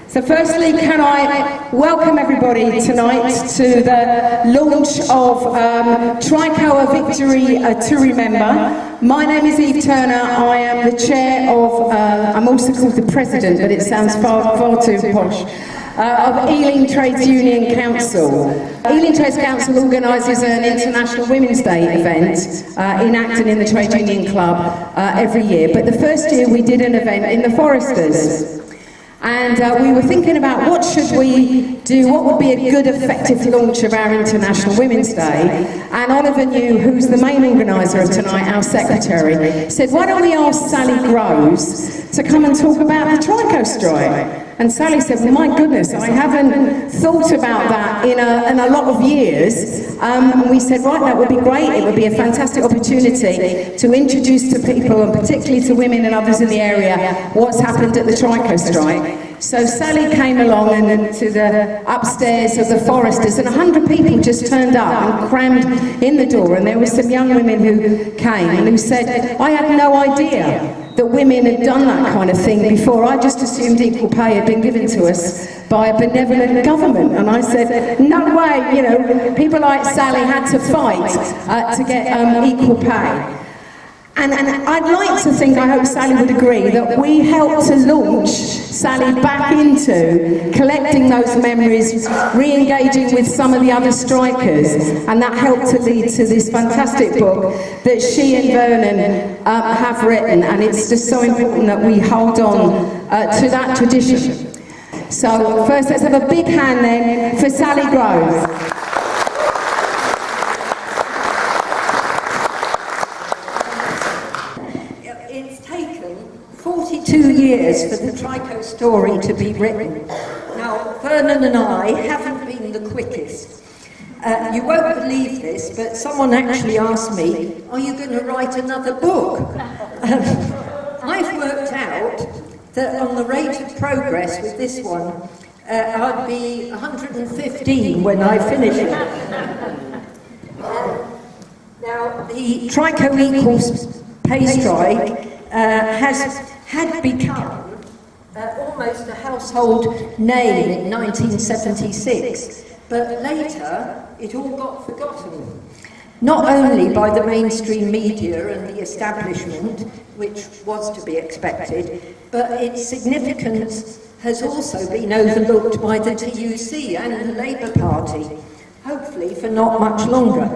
So firstly, can I welcome everybody tonight to the launch of TRICO, A Victory to Remember. My name is Eve Turner. I am the chair of, I'm also called the president, but it sounds far too posh, of Ealing Trades Union Council. Ealing Trades Council organises an International Women's Day event in Acton in the Trade Union Club every year. But the first year we did an event in the Foresters. And we were thinking about what should we do, what would be a good effective launch of our International Women's Day. And Oliver New, who's the main organiser of tonight, our secretary, said, why don't we ask Sally Groves to come and talk about the TRICO strike? And Sally said, well, my goodness, I haven't thought about that in a lot of years. And we said, right, that would be great. It would be a fantastic opportunity to introduce to people, and particularly to women and others in the area, what's happened at the TRICO strike. So Sally came along and to the upstairs of the Foresters, and 100 people just turned up and crammed in the door. And there were some young women who came and who said, I had no idea that women had done that kind of thing before. I just assumed equal pay had been given to us by a benevolent government. And I said, no way, you know, people like Sally had to fight to get equal pay. And I'd like to think, I hope Sally would agree, that we helped to launch Sally back into collecting those memories, re-engaging with some of the other strikers, and that helped to lead to this fantastic book that she and Vernon have written, and it's just so important that we hold on to that tradition. So first let's have a big hand then for Sally Groves. It's taken 42 years for the TRICO story to be written. Now, Vernon and I haven't been the quickest. You won't believe this, but someone actually asked me, are you going to write another book? I've worked out that on the rate of progress with this one, I'd be 115 when I finish it. Now, the TRICO equals pay strike had become almost a household name in 1976, but later it all got forgotten. Not only by the mainstream media and the establishment, which was to be expected, but its significance has also been overlooked by the TUC and the Labour Party, hopefully for not much longer.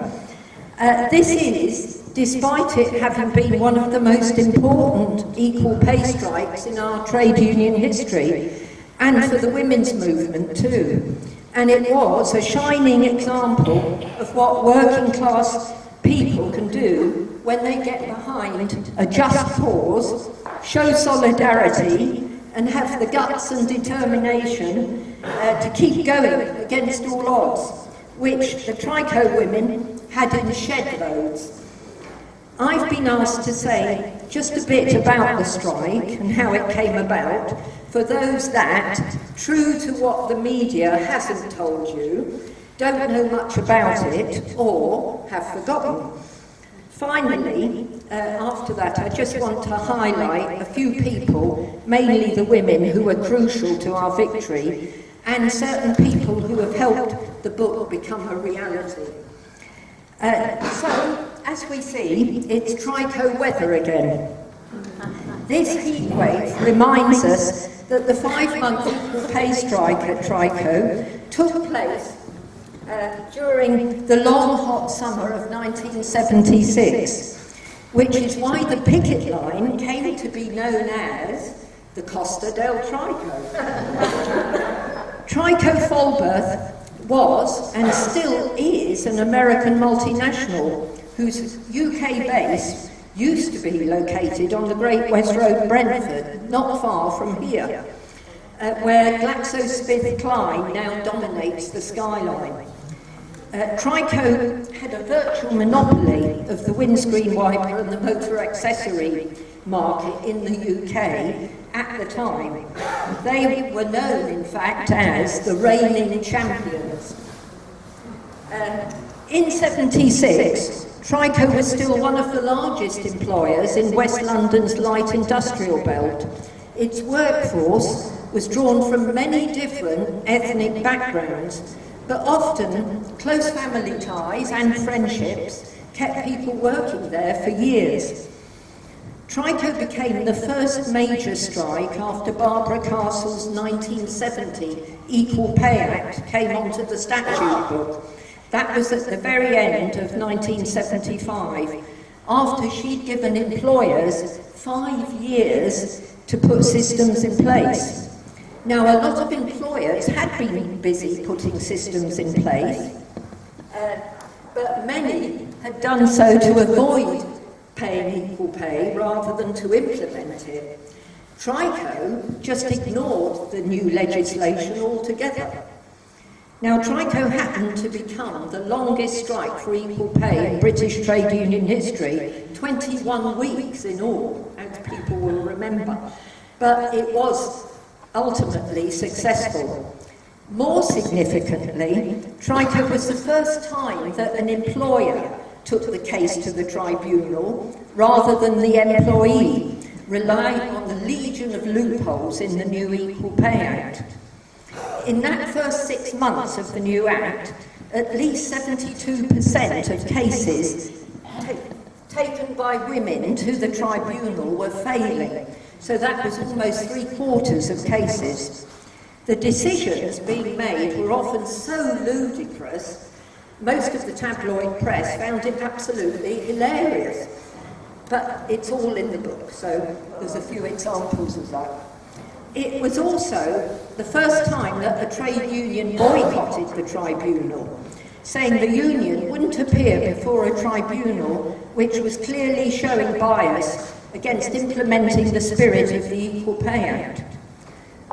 This is, despite it having been one of the most important equal pay strikes in our trade union history, and for the women's movement too. And it was a shining example of what working class people can do when they get behind a just cause, show solidarity, and have the guts and determination to keep going against all odds, which the TRICO women had in shed loads. I've been asked to say just a bit about the strike and how it came about, for those that, true to what the media hasn't told you, don't know much about it or have forgotten. Finally, after that, I just want to highlight a few people, mainly the women, who were crucial to our victory, and certain people who have helped the book become a reality. So, as we see, it's TRICO weather again. This heat wave reminds us that the 5-month equal pay strike at TRICO took place during the long hot summer of 1976, which is why the picket line came to be known as the Costa del TRICO. TRICO Folberth was, and still is, an American multinational whose UK base used to be located on the Great West Road, Brentford, not far from here, where GlaxoSmithKline now dominates the skyline. TRICO had a virtual monopoly of the windscreen wiper and the motor accessory market in the UK at the time. They were known, in fact, as the reigning champions. In '76, TRICO was still one of the largest employers in West London's light industrial belt. Its workforce was drawn from many different ethnic backgrounds, but often close family ties and friendships kept people working there for years. TRICO became the first major strike after Barbara Castle's 1970 Equal Pay Act came onto the statute book. That was at the very end of 1975, after she'd given employers 5 years to put systems in place. Now, a lot of employers had been busy putting systems in place, but many had done so to avoid paying equal pay rather than to implement it. TRICO just ignored the new legislation altogether. Now, TRICO happened to become the longest strike for equal pay in British trade union history, 21 weeks in all, as people will remember. But it was ultimately successful. More significantly, TRICO was the first time that an employer took the case to the tribunal rather than the employee, relying on the legion of loopholes in the new Equal Pay Act. In that first 6 months of the new Act, at least 72% of cases taken by women to the tribunal were failing, so that was almost 3/4 of cases. The decisions being made were often so ludicrous, most of the tabloid press found it absolutely hilarious. But it's all in the book, so there's a few examples of that. It was also the first time that a trade union boycotted the tribunal, saying the union wouldn't appear before a tribunal which was clearly showing bias against implementing the spirit of the Equal Pay Act.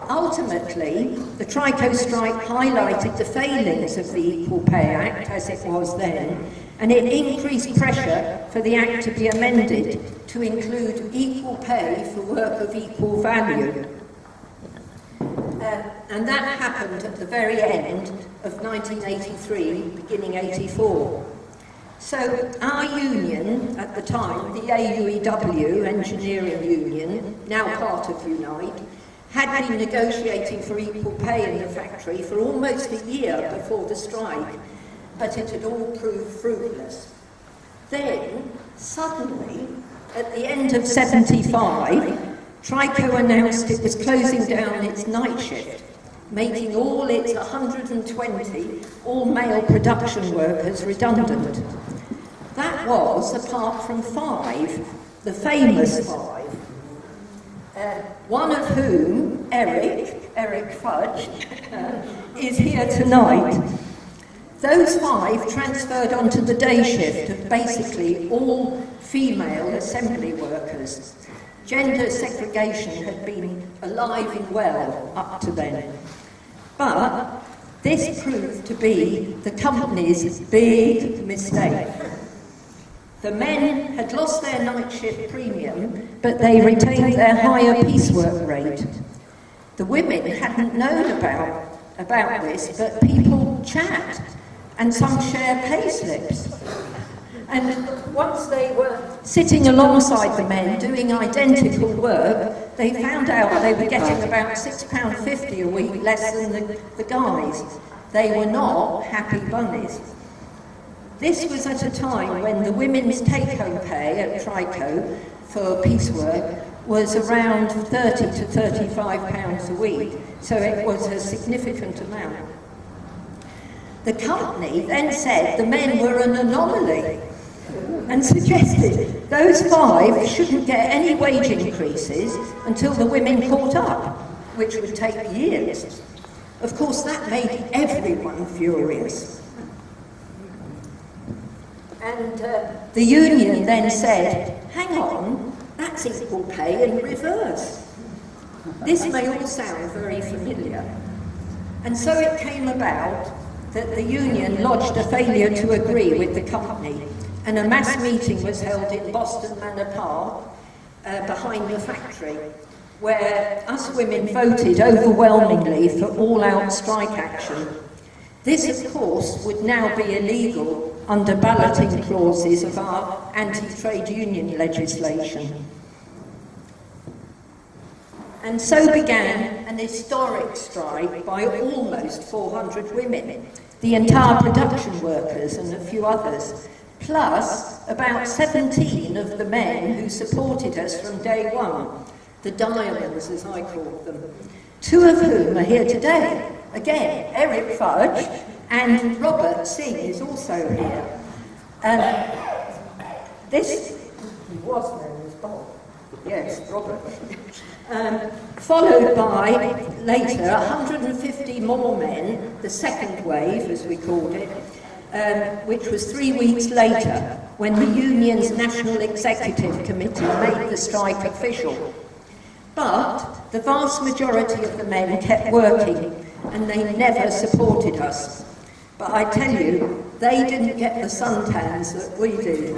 Ultimately, the TRICO strike highlighted the failings of the Equal Pay Act as it was then, and it increased pressure for the Act to be amended to include equal pay for work of equal value. And that happened at the very end of 1983, beginning 84. So our union at the time, the AUEW, Engineering Union, now part of Unite, had been negotiating for equal pay in the factory for almost a year before the strike, but it had all proved fruitless. Then, suddenly, at the end of 75, TRICO announced it was closing down its night shift, making all its 120 all-male production workers redundant. That was, apart from 5, the famous 5, one of whom, Eric Fudge, is here tonight. Those 5 transferred onto the day shift of basically all female assembly workers. Gender segregation had been alive and well up to then. But this proved to be the company's big mistake. The men had lost their night shift premium, but they retained their higher piecework rate. The women hadn't known about this, but people chat, and some share pay slips. And once they were sitting alongside the men doing identical work, they found out they were getting about £6.50 a week less than the guys. They were not happy bunnies. This was at a time when the women's take-home pay at TRICO for piecework was around £30 to £35 a week, so it was a significant amount. The company then said the men were an anomaly and suggested those 5 shouldn't get any wage increases until the women caught up, which would take years. Of course, that made everyone furious. And the union then said, hang on, that's equal pay in reverse. This may all sound very familiar. And so it came about that the union lodged a failure to agree with the company, and a mass meeting was held in Boston Manor Park behind the factory, where us women voted overwhelmingly for all-out strike action. This, of course, would now be illegal under balloting clauses of our anti-trade union legislation. And so began an historic strike by almost 400 women, the entire production workers and a few others, plus about 17 of the men who supported us from day one, the diamonds as I call them, 2 of whom are here today. Again, Eric Fudge and Robert Singh is also here. This was known as Bob. Yes, Robert. Followed by, later, 150 more men, the second wave, as we called it, which was 3 weeks later, when the union's National Executive Committee made the strike official. But the vast majority of the men kept working, and they never supported us. But I tell you, they didn't get the suntans that we did.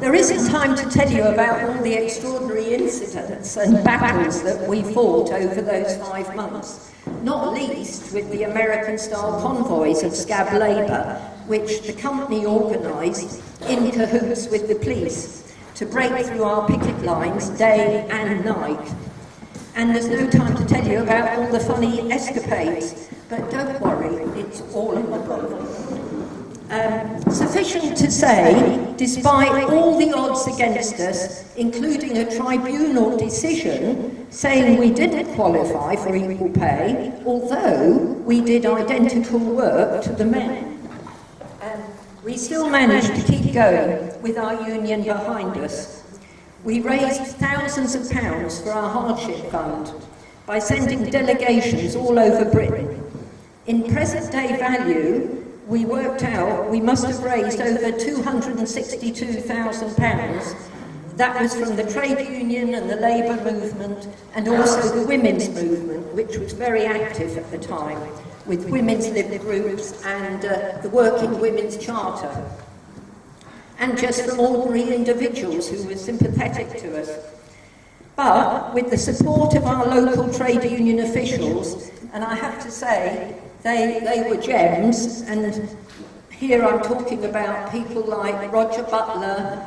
There isn't time to tell you about all the extraordinary incidents and battles that we fought over those 5 months, not least with the American-style convoys of scab labour, which the company organised in cahoots with the police to break through our picket lines day and night. And there's no time to tell you about all the funny escapades, but don't worry, it's all in the book. Sufficient to say, despite all the odds against us, including a tribunal decision saying we didn't qualify for equal pay, although we did identical work to the men, we still managed to keep going with our union behind us. We raised thousands of pounds for our hardship fund by sending delegations all over Britain. In present-day value, we worked out we must have raised over £262,000. That was from the trade union and the labour movement, and also the women's movement, which was very active at the time, with women's lib groups and the Working Women's Charter. And just from ordinary individuals who were sympathetic to us. But with the support of our local trade union officials, and I have to say, they were gems, and here I'm talking about people like Roger Butler,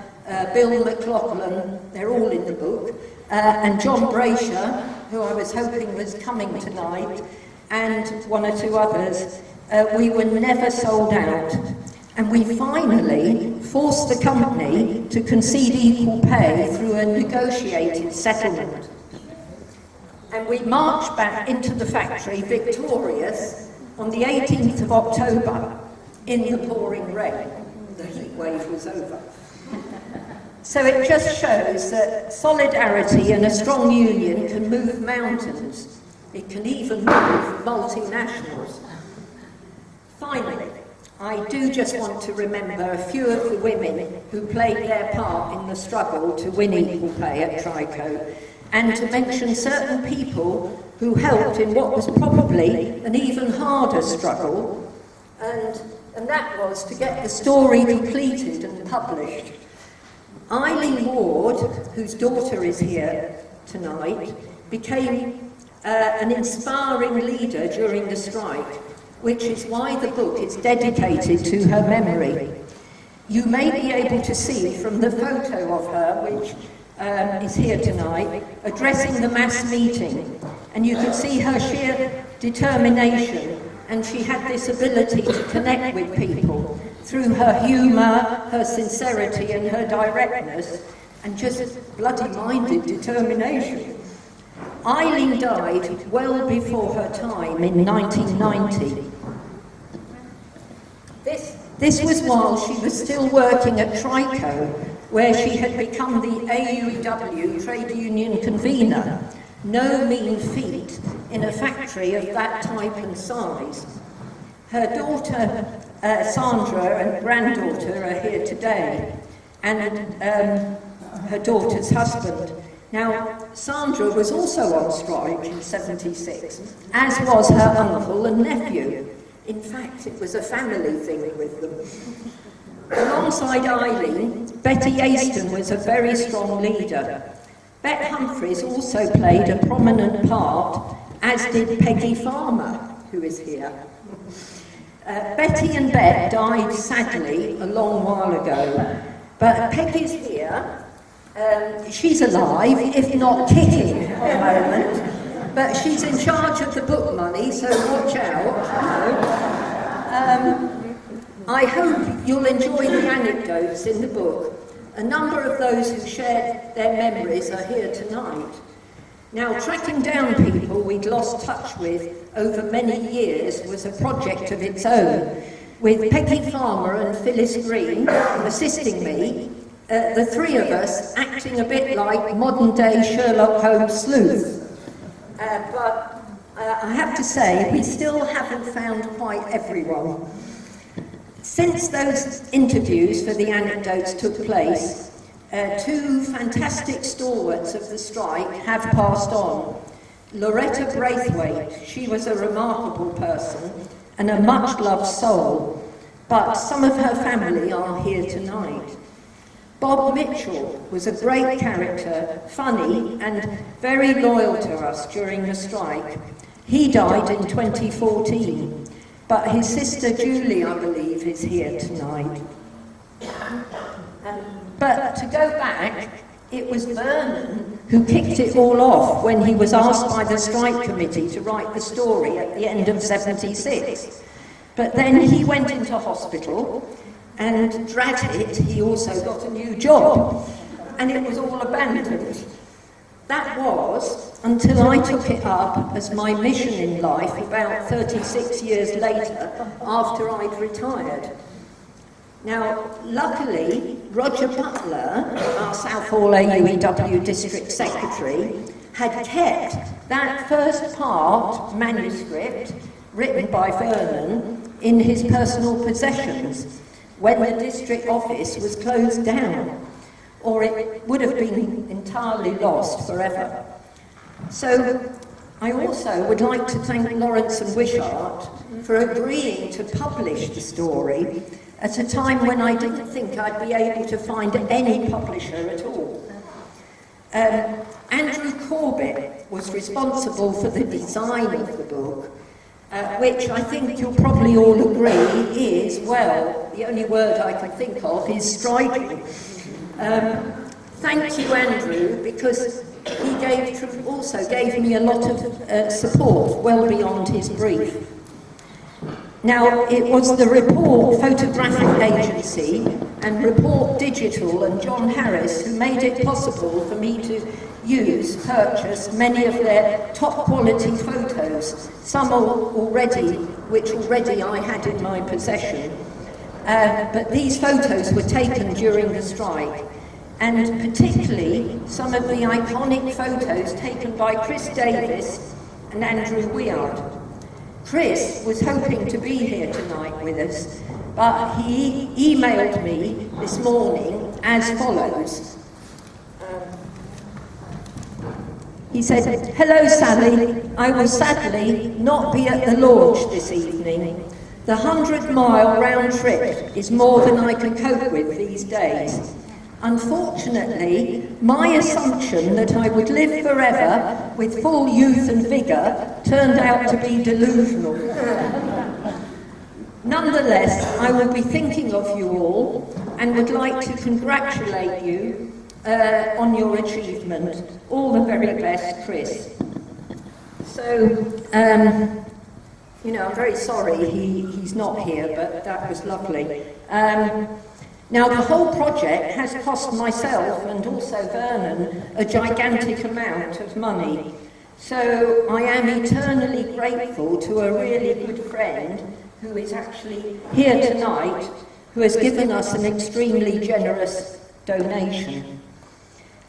Bill McLaughlin, they're all in the book, and John Brasher, who I was hoping was coming tonight, and 1 or 2 others. We were never sold out, and we finally forced the company to concede equal pay through a negotiated settlement. And we marched back into the factory victorious on the 18th of October in the pouring rain. The heat wave was over. So it just shows that solidarity and a strong union can move mountains. It can even move multinationals. Finally, I do just want to remember a few of the women who played their part in the struggle to win equal pay at TRICO, and to mention certain people who helped in what was probably an even harder struggle, and that was to get the story completed and published. Eileen Ward, whose daughter is here tonight, became an inspiring leader during the strike, which is why the book is dedicated to her memory. You may be able to see from the photo of her, which is here tonight, addressing the mass meeting, and you can see her sheer determination, and she had this ability to connect with people through her humour, her sincerity and her directness, and just bloody-minded determination. Eileen died well before her time in 1990. This was while she was still working at TRICO, where she had become the AUW trade union convener. No mean feat in a factory of that type and size. Her daughter Sandra and granddaughter are here today, and her daughter's husband. Now, Sandra was also on strike in '76, as was her uncle and nephew. In fact, it was a family thing with them. Alongside Eileen, Betty Aston was a very strong leader. Bet Humphreys also played a prominent part, as did Peggy Farmer, who is here. Betty and Bet died sadly a long while ago, but Peggy's here, She's alive, if not kicking at the moment, but she's in charge of the book money, so watch out. I hope you'll enjoy the anecdotes in the book. A number of those who shared their memories are here tonight. Now, tracking down people we'd lost touch with over many years was a project of its own, with Peggy Farmer and Phyllis Green assisting me, the three of us acting a bit like modern-day Sherlock Holmes sleuths. But I have to say, we still haven't found quite everyone. Since those interviews for the anecdotes took place, two fantastic stalwarts of the strike have passed on. Loretta Braithwaite, she was a remarkable person and a much-loved soul, but some of her family are here tonight. Bob Mitchell was a great character, funny and very loyal to us during the strike. He died in 2014, but his sister Julie, I believe, is here tonight. But to go back, it was Vernon who kicked it all off when he was asked by the strike committee to write the story at the end of '76. But then he went into hospital, and drat it, he also got a new job, and it was all abandoned. That was until I took it up as my mission in life about 36 years later, after I'd retired. Now, luckily, Roger Butler, our Southall AUEW District Secretary, had kept that first part manuscript, written by Vernon, in his personal possessions when the district office was closed down, or it would have been entirely lost forever. So I also would like to thank Lawrence and Wishart for agreeing to publish the story at a time when I didn't think I'd be able to find any publisher at all. Andrew Corbett was responsible for the design of the book, which I think you'll probably all agree is, well, the only word I can think of is striking. Thank you, Andrew, because he also gave me a lot of support well beyond his brief. Now, it was the Report Photographic Agency and Report Digital and John Harris who made it possible for me to purchase many of their top quality photos, some which already I had in my possession. But these photos were taken during the strike, and particularly some of the iconic photos taken by Chris Davis and Andrew Weird. Chris was hoping to be here tonight with us, but he emailed me this morning as follows. He said, "Hello Sally, I will sadly not be at the launch this evening. The 100-mile round trip is more than I can cope with these days. Unfortunately, my assumption that I would live forever with full youth and vigour turned out to be delusional. Nonetheless, I will be thinking of you all and would like to congratulate you on your achievement. All the very best, Chris." So, you know, I'm very sorry he's not here, but that was lovely. Now, the whole project has cost myself and also Vernon a gigantic amount of money. So I am eternally grateful to a really good friend who is actually here tonight, who has given us an extremely generous donation.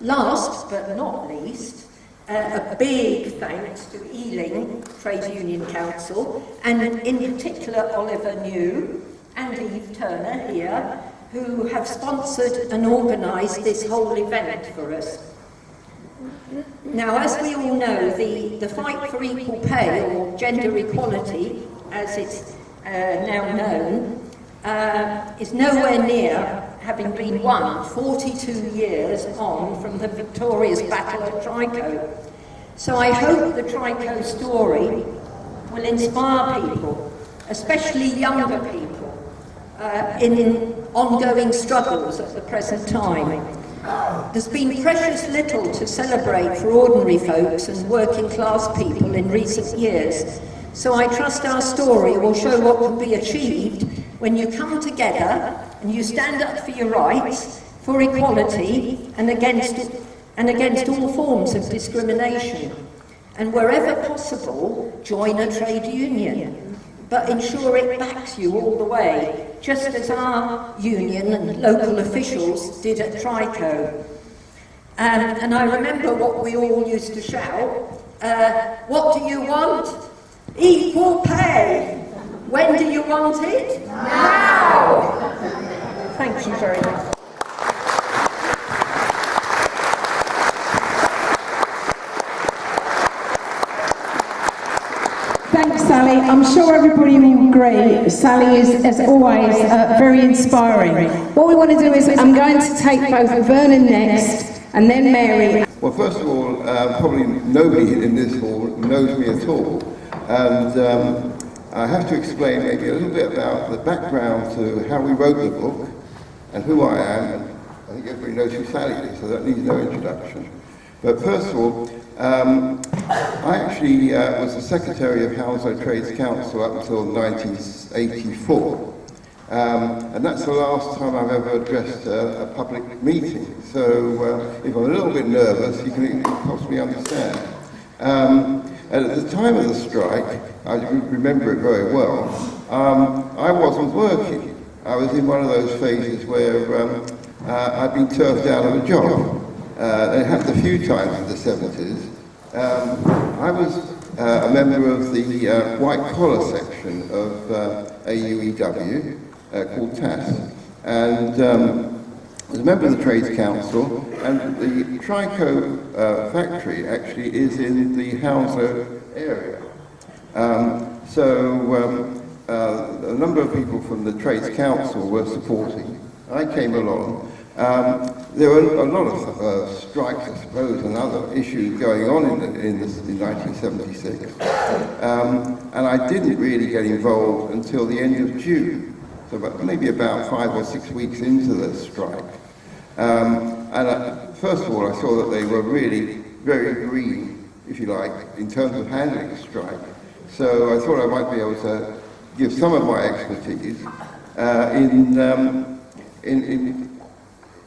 Last but not least, a big thanks to Ealing Trade Union Council, and in particular Oliver New and Eve Turner here, who have sponsored and organised this whole event for us. Now, as we all know, the fight for equal pay, or gender equality, as it's now known, is nowhere near having been won 42 years on from the victorious battle at TRICO. So I hope the TRICO story will inspire people, especially younger people, in ongoing struggles at the present time. There's been precious little to celebrate for ordinary folks and working class people in recent years, so I trust our story will show what can be achieved when you come together and you stand up for your rights, for equality, and against all forms of discrimination. And wherever possible, join a trade union, but ensure it backs you all the way, just as our union and local officials did at TRICO. And I remember what we all used to shout, what do you want? Equal pay! When do you want it? Now! Thank you very much. Thanks, Sally. I'm sure everybody will agree. Sally is, as always, very inspiring. What we want to do is, I'm going to take both Vernon next, and then Mary. Well, first of all, probably nobody in this hall knows me at all. And I have to explain maybe a little bit about the background to how we wrote the book and who I am. And I think everybody knows who Sally is, so that needs no introduction. But first of all, I actually was the Secretary of Hounslow Trades Council up until 1984. And that's the last time I've ever addressed a public meeting. So if I'm a little bit nervous, you can possibly understand. And at the time of the strike, I remember it very well, I wasn't working. I was in one of those phases where I'd been turfed out of a job. It happened a few times in the 70s. I was a member of the white-collar section of AUEW, called TAS, and was a member of the Trades Council, and the TRICO factory actually is in the Hounslow area. A number of people from the Trades Council were supporting. I came along. There were a lot of strikes, I suppose, and other issues going on in 1976. And I didn't really get involved until the end of June. So maybe about 5 or 6 weeks into the strike. First of all, I saw that they were really very green, if you like, in terms of handling the strike. So I thought I might be able to give some of my expertise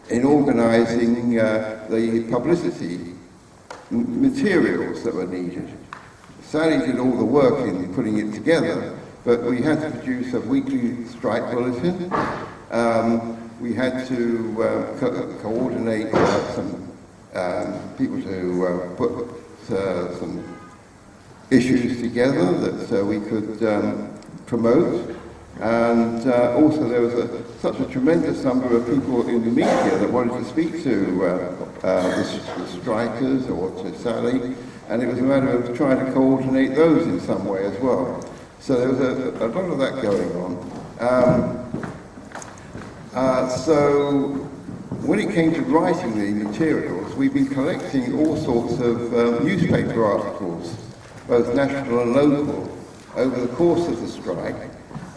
in organising the publicity materials that were needed. Sally did all the work in putting it together, but we had to produce a weekly strike bulletin. We had to coordinate some people to put some issues together that we could promote. And also there was such a tremendous number of people in the media that wanted to speak to the strikers or to Sally, and it was a matter of trying to coordinate those in some way as well. So there was a lot of that going on. So when it came to writing the materials, we've been collecting all sorts of newspaper articles, both national and local, over the course of the strike.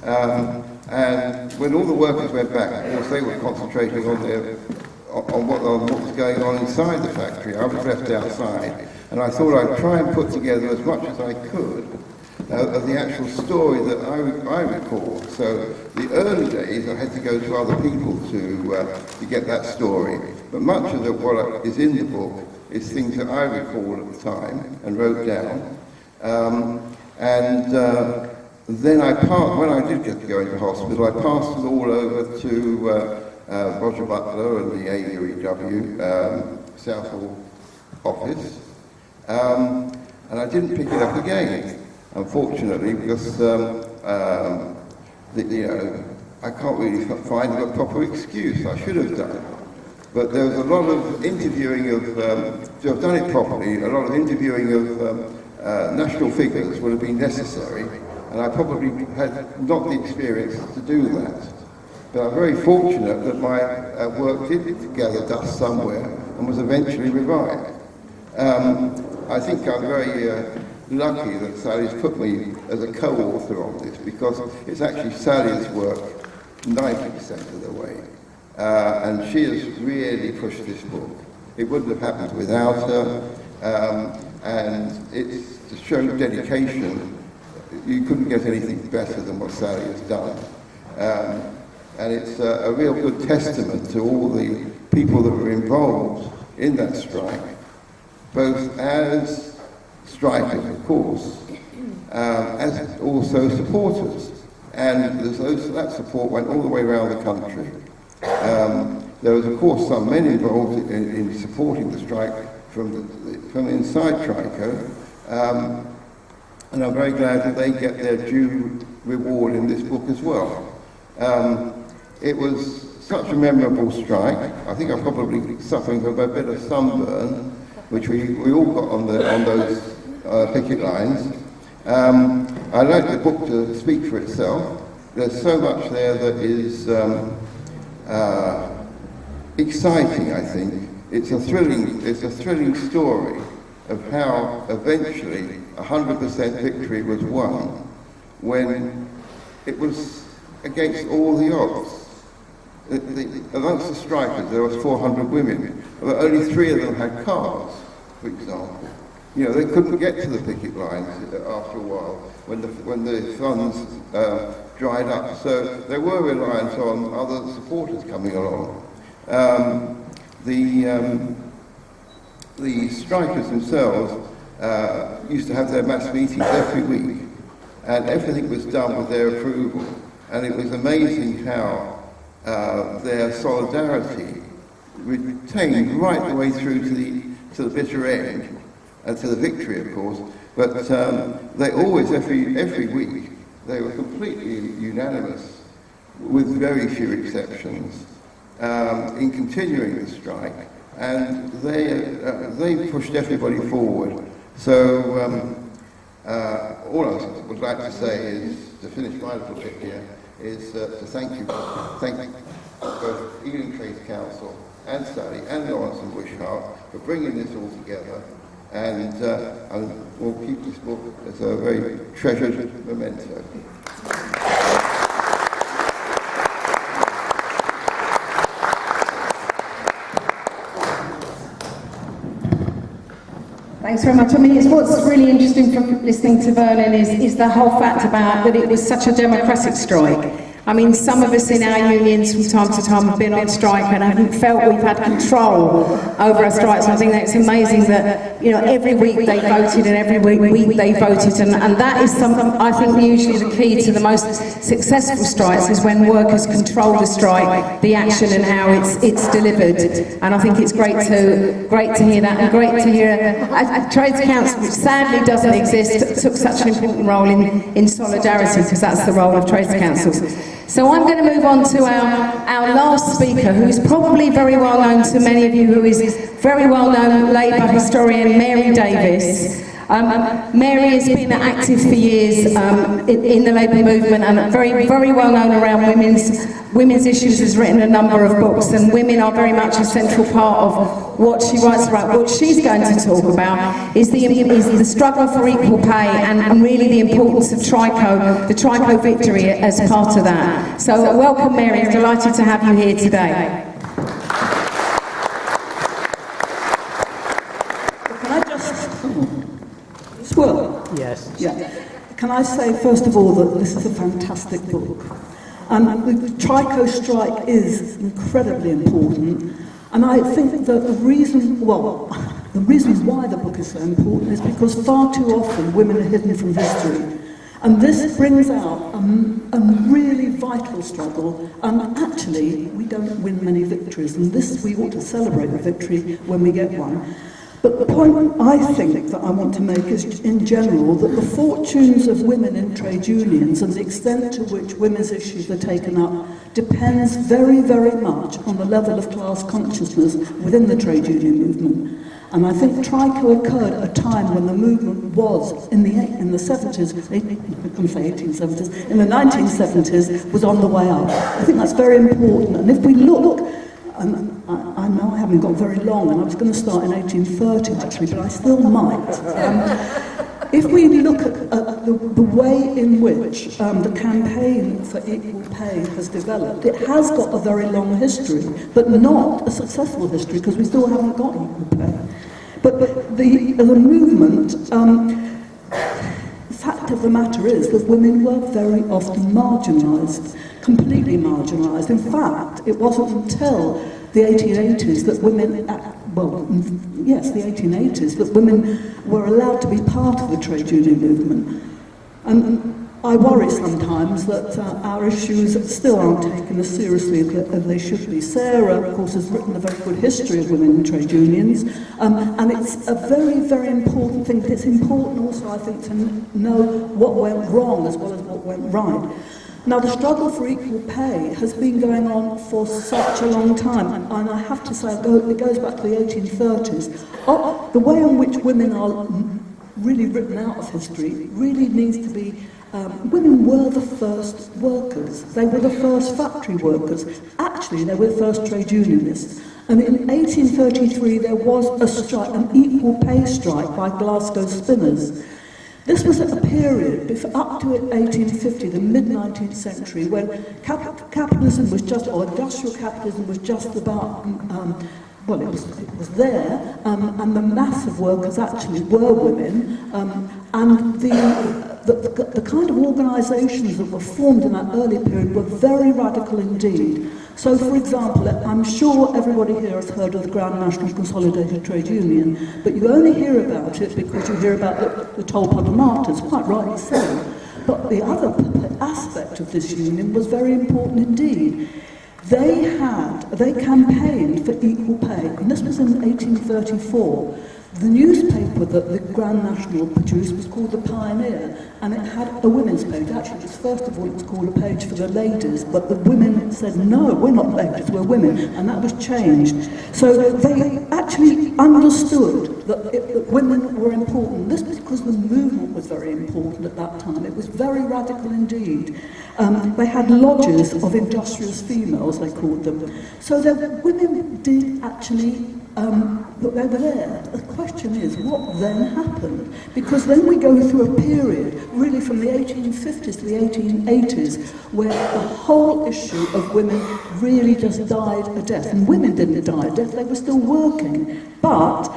And when all the workers went back, of course they were concentrating on what was going on inside the factory. I was left outside, and I thought I'd try and put together as much as I could of the actual story that I recall. So the early days I had to go to other people to get that story, but much of what is in the book is things that I recall at the time and wrote down. Then when I did get to go into hospital, I passed it all over to Roger Butler and the AUEW Southall office, and I didn't pick it up again, unfortunately, because I can't really find a proper excuse. I should have done. But there was a lot of interviewing of, to have done it properly, a lot of interviewing of national figures would have been necessary. And I probably had not the experience to do that. But I'm very fortunate that my work did gather dust somewhere and was eventually revived. I think I'm very lucky that Sally's put me as a co-author on this, because it's actually Sally's work 90% of the way. And she has really pushed this book. It wouldn't have happened without her, and it's to show dedication. You couldn't get anything better than what Sally has done. And it's a real good testament to all the people that were involved in that strike, both as strikers, of course, as also supporters. And that support went all the way around the country. There was, of course, some men involved in supporting the strike from inside TRICO, and I'm very glad that they get their due reward in this book as well. It was such a memorable strike. I think I'm probably suffering from a bit of sunburn, which we all got on those picket lines. I'd like the book to speak for itself. There's so much there that is exciting, I think. It's a thrilling story of how eventually 100% victory was won when it was against all the odds. Amongst the strikers, there was 400 women, but only 3 of them had cars, for example. You know, they couldn't get to the picket lines after a while when the funds dried up. So they were reliant on other supporters coming along. The strikers themselves used to have their mass meetings every week, and everything was done with their approval. And it was amazing how their solidarity retained right the way through to the bitter end, and to the victory, of course. But they always, every week, they were completely unanimous, with very few exceptions, in continuing the strike. And they pushed everybody forward. So all I would like to say is, to finish my little bit here, is to thank both Ealing Trades Council and Sally and Lawrence and Bushart for bringing this all together, and we'll keep this book as a very treasured memento. Thanks very much. I mean, what's really interesting from listening to Vernon is the whole fact about that it was such a democratic strike. I mean, some of us in our unions from time to time have been on strike and haven't felt we've had control over our strikes. And I think that it's amazing that, you know, every week they voted and every week they voted. And that is something, I think, usually the key to the most successful strikes is when workers control the strike, the action and how it's delivered. And I think it's great to hear that, and great to hear a Trades Council, which sadly doesn't exist, took such an important role in solidarity, because that's the role of Trades Councils. So I'm going to move on to our last speaker, who's probably very well known to many of you, who is very well known Labour historian Mary Davis. Mary has been active for years in the Labour movement, and very well known around women's issues, has written a number of books, and women are very much a central part of what she writes about. What she's going to talk about is the struggle for equal pay, and really the importance of TRICO, the TRICO victory as part of that. So welcome, Mary. I'm delighted to have you here today. Well, yes. Yeah. Can I say, first of all, that this is a fantastic book. The TRICO strike is incredibly important, and I think that the reason why the book is so important is because far too often women are hidden from history. And this brings out a really vital struggle, and actually we don't win many victories, and we ought to celebrate the victory when we get one. But the point I think that I want to make is, in general, that the fortunes of women in trade unions and the extent to which women's issues are taken up depends very, very much on the level of class consciousness within the trade union movement. And I think TRICO occurred at a time when the movement was, in the 70s, I'm going to say 1870s, in the 1970s, was on the way up. I think that's very important. And if we look, I know I haven't got very long, and I was going to start in 1830 actually, but I still might. if we look at the way in which the campaign for equal pay has developed, it has got a very long history, but not a successful history, because we still haven't got equal pay. But the movement, the fact of the matter is that women were very often marginalised, completely marginalised. In fact, it wasn't until the 1880s that women, the 1880s, that women were allowed to be part of the trade union movement. And I worry sometimes that our issues still aren't taken as seriously as they should be. Sarah, of course, has written a very good history of women in trade unions, and it's a very, very important thing. But it's important also, I think, to know what went wrong as well as what went right. Now, the struggle for equal pay has been going on for such a long time, and I have to say it goes back to the 1830s. The way in which women are really written out of history really needs to be, women were the first workers. They were the first factory workers. Actually, they were the first trade unionists. And in 1833, there was a strike, an equal pay strike by Glasgow spinners. This was at a period up to 1850, the mid-19th century, when capitalism was just, or industrial capitalism was just about, it was there, and the mass of workers actually were women, and the kind of organisations that were formed in that early period were very radical indeed. So, for example, I'm sure everybody here has heard of the Grand National Consolidated Trade Union, but you only hear about it because you hear about the Tolpuddle Martyrs, quite rightly so. But the other aspect of this union was very important indeed. They campaigned for equal pay, and this was in 1834. The newspaper that the Grand National produced was called The Pioneer, and it had a women's page. Actually, first of all, it was called a page for the ladies, but the women said, no, we're not ladies, we're women, and that was changed. So they actually understood that women were important. This was because the movement was very important at that time. It was very radical indeed. They had lodges of industrious females, they called them. So the women did actually look over there. The question is, what then happened? Because then we go through a period, really from the 1850s to the 1880s, where the whole issue of women really just died a death. And women didn't die a death, they were still working. But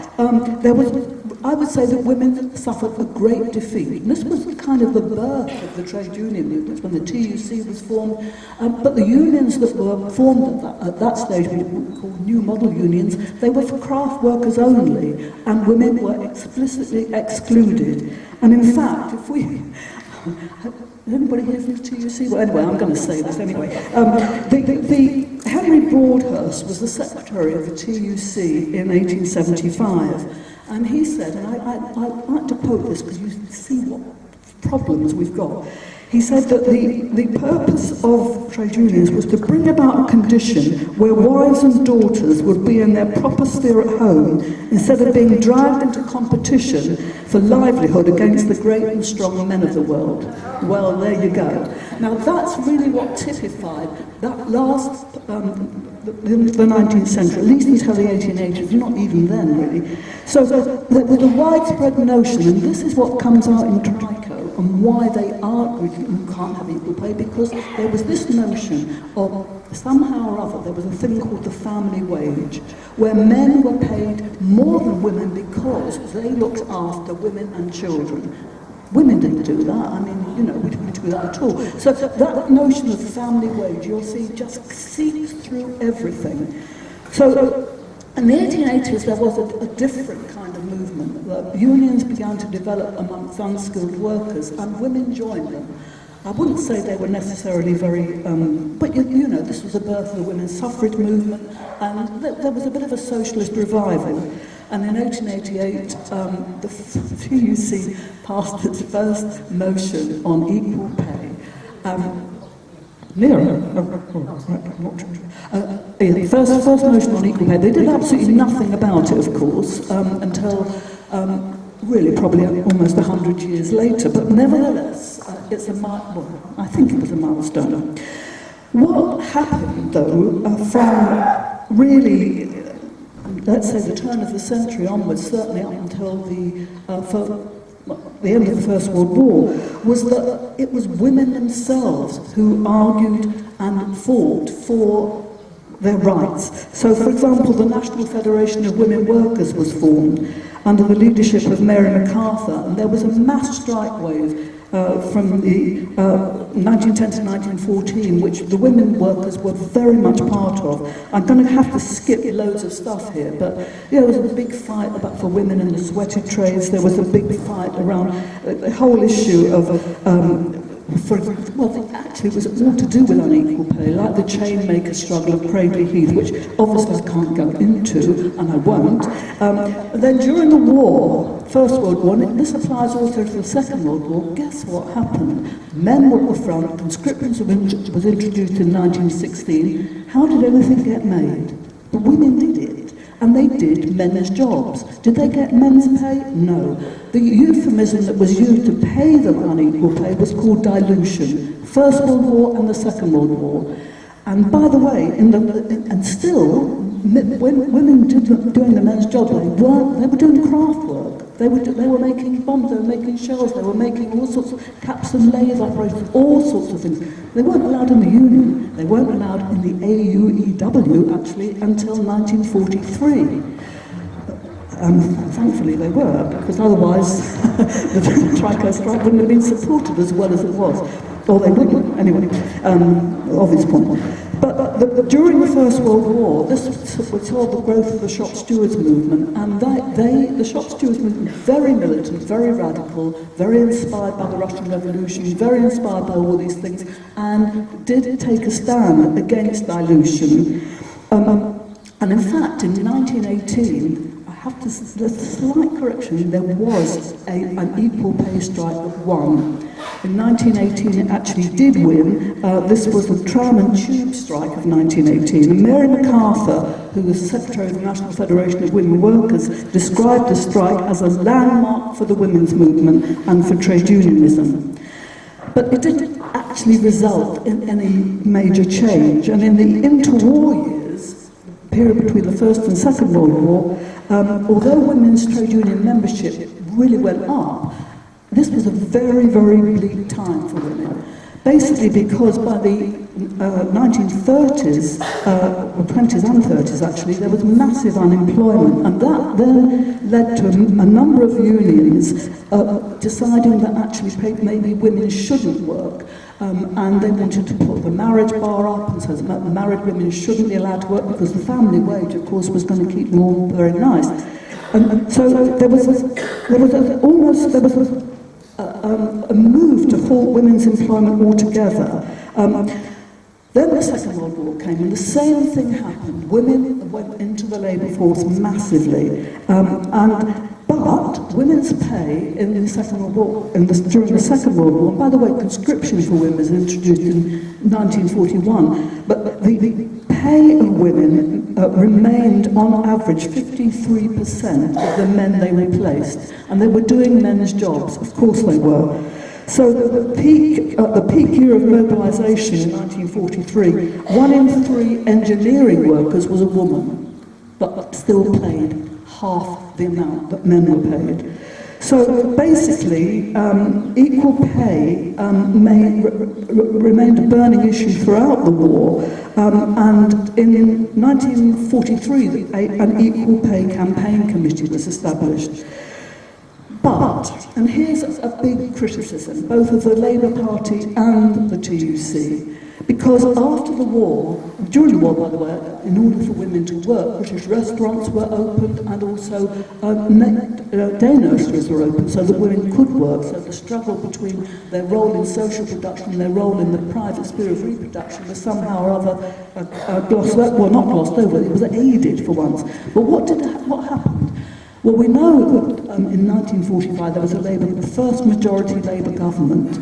I would say that women suffered a great defeat. And this was kind of the birth of the trade union movement, when the TUC was formed. But the unions that were formed at that stage, we called new model unions, they were for craft workers only, and women were explicitly excluded. And in fact, if we... Is anybody here from the TUC? Well, anyway, I'm going to say this anyway. Henry Broadhurst was the secretary of the TUC in 1875, and he said, and I'd like to quote this because you see what problems we've got. He said that the purpose of trade unions was to bring about a condition where wives and daughters would be in their proper sphere at home instead of being dragged into competition for livelihood against the great and strong men of the world. Well, there you go. Now that's really what typified that last, the 19th century, at least until the 1880s, not even then really. So there was a widespread notion, and this is what comes out in TRICO, and why they can't have equal pay, because there was this notion of somehow or other there was a thing called the family wage, where men were paid more than women because they looked after women and children. Women didn't do that. I mean, we didn't do that at all. So that notion of family wage, you'll see, just seeps through everything. So in the 1880s, there was a different kind of movement. Unions began to develop amongst unskilled workers, and women joined them. I wouldn't say they were necessarily very, but this was the birth of the women's suffrage movement, and there was a bit of a socialist revival. And in 1888, the TUC passed its first motion on equal pay. The first motion on equal pay. They did absolutely nothing about it, of course, until really probably almost 100 years later. But nevertheless, I think it was a milestone. What happened, though, from let's say the turn of the century onwards, certainly up until the end of the First World War, was that it was women themselves who argued and fought for their rights. So, for example, the National Federation of Women Workers was formed under the leadership of Mary MacArthur, and there was a mass strike wave from the 1910 to 1914, which the women workers were very much part of. I'm going to have to skip loads of stuff here, but there was a big fight for women in the sweater trades. There was a big fight around the whole issue of actually, it was all to do with unequal pay, like the chainmaker struggle of Cradley Heath, which obviously I can't go into, and I won't. Then during the war, First World War, and this applies also to the Second World War, guess what happened? Men were at the front, conscription was introduced in 1916. How did everything get made? The women did it. And they did men's jobs. Did they get men's pay? No. The euphemism that was used to pay them unequal pay was called dilution. First World War and the Second World War. And by the way, when women doing the men's job, they were doing craft work. They were making bombs, they were making shells, they were making all sorts of caps and lathe operations, all sorts of things. They weren't allowed in the union. They weren't allowed in the AUEW, actually, until 1943. Thankfully they were, because otherwise the TRICO strike wouldn't have been supported as well as it was. Or they wouldn't, anyway, obvious point. But during the First World War, we saw the growth of the shop stewards movement, and the shop stewards movement, very militant, very radical, very inspired by the Russian Revolution, very inspired by all these things, and did take a stand against dilution. And in fact, in 1918, there's a slight correction, there was an equal pay strike that won. In 1918 it actually did win. This was the tram and tube strike of 1918. And Mary MacArthur, who was Secretary of the National Federation of Women Workers, described the strike as a landmark for the women's movement and for trade unionism. But it didn't actually result in any major change. And in the interwar years, the period between the First and Second World War, although women's trade union membership really went up, this was a very, very bleak time for women. Basically because by the 1930s, or 20s and 30s actually, there was massive unemployment, and that then led to a number of unions deciding that actually maybe women shouldn't work. And they wanted to put the marriage bar up, and so that married women shouldn't be allowed to work because the family wage, of course, was going to keep them all very nice. And so there was a move to halt women's employment altogether. Then the Second World War came, and the same thing happened. Women went into the labour force massively, but women's pay in the Second World War, during the Second World War, and by the way, conscription for women was introduced in 1941, but the pay of women remained on average 53% of the men they replaced, and they were doing men's jobs, of course they were. So the peak year of mobilisation in 1943, 1 in 3 engineering workers was a woman, but still paid half the amount that men were paid. So basically, equal pay remained a burning issue throughout the war, and in 1943 an equal pay campaign committee was established. But, and here's a big criticism, both of the Labour Party and the TUC, because after the war, during the war by the way, in order for women to work, British restaurants were opened, and also day nurseries were opened so that women could work. So the struggle between their role in social production and their role in the private sphere of reproduction was somehow or other glossed over, well not glossed over, it was aided for once. But what happened? Well, we know that in 1945 there was the first majority Labour government.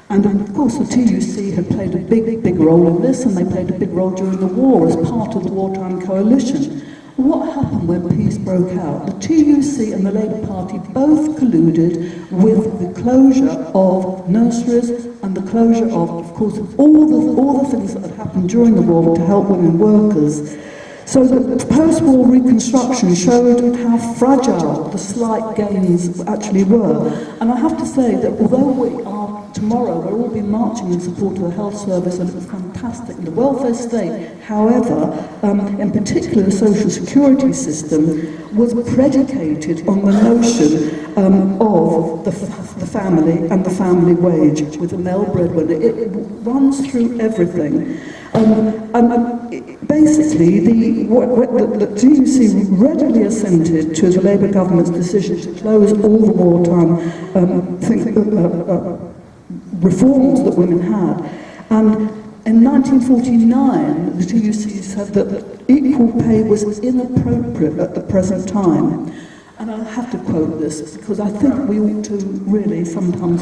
And of course the TUC had played a big role in this, and they played a big role during the war as part of the wartime coalition. What happened when peace broke out? The TUC and the Labour Party both colluded with the closure of nurseries and the closure of course, all the things that had happened during the war to help women workers. So the post-war reconstruction showed how fragile the slight gains actually were. And I have to say that although we are tomorrow, we'll all be marching in support of the health service, and it was fantastic, and the welfare state, however, in particular the social security system, was predicated on the notion of the family and the family wage with the male breadwinner. It runs through everything. Basically, the TUC readily assented to the Labour government's decision to close all the wartime reforms that women had. And in 1949, the TUC said that equal pay was inappropriate at the present time. And I have to quote this because I think we ought to really sometimes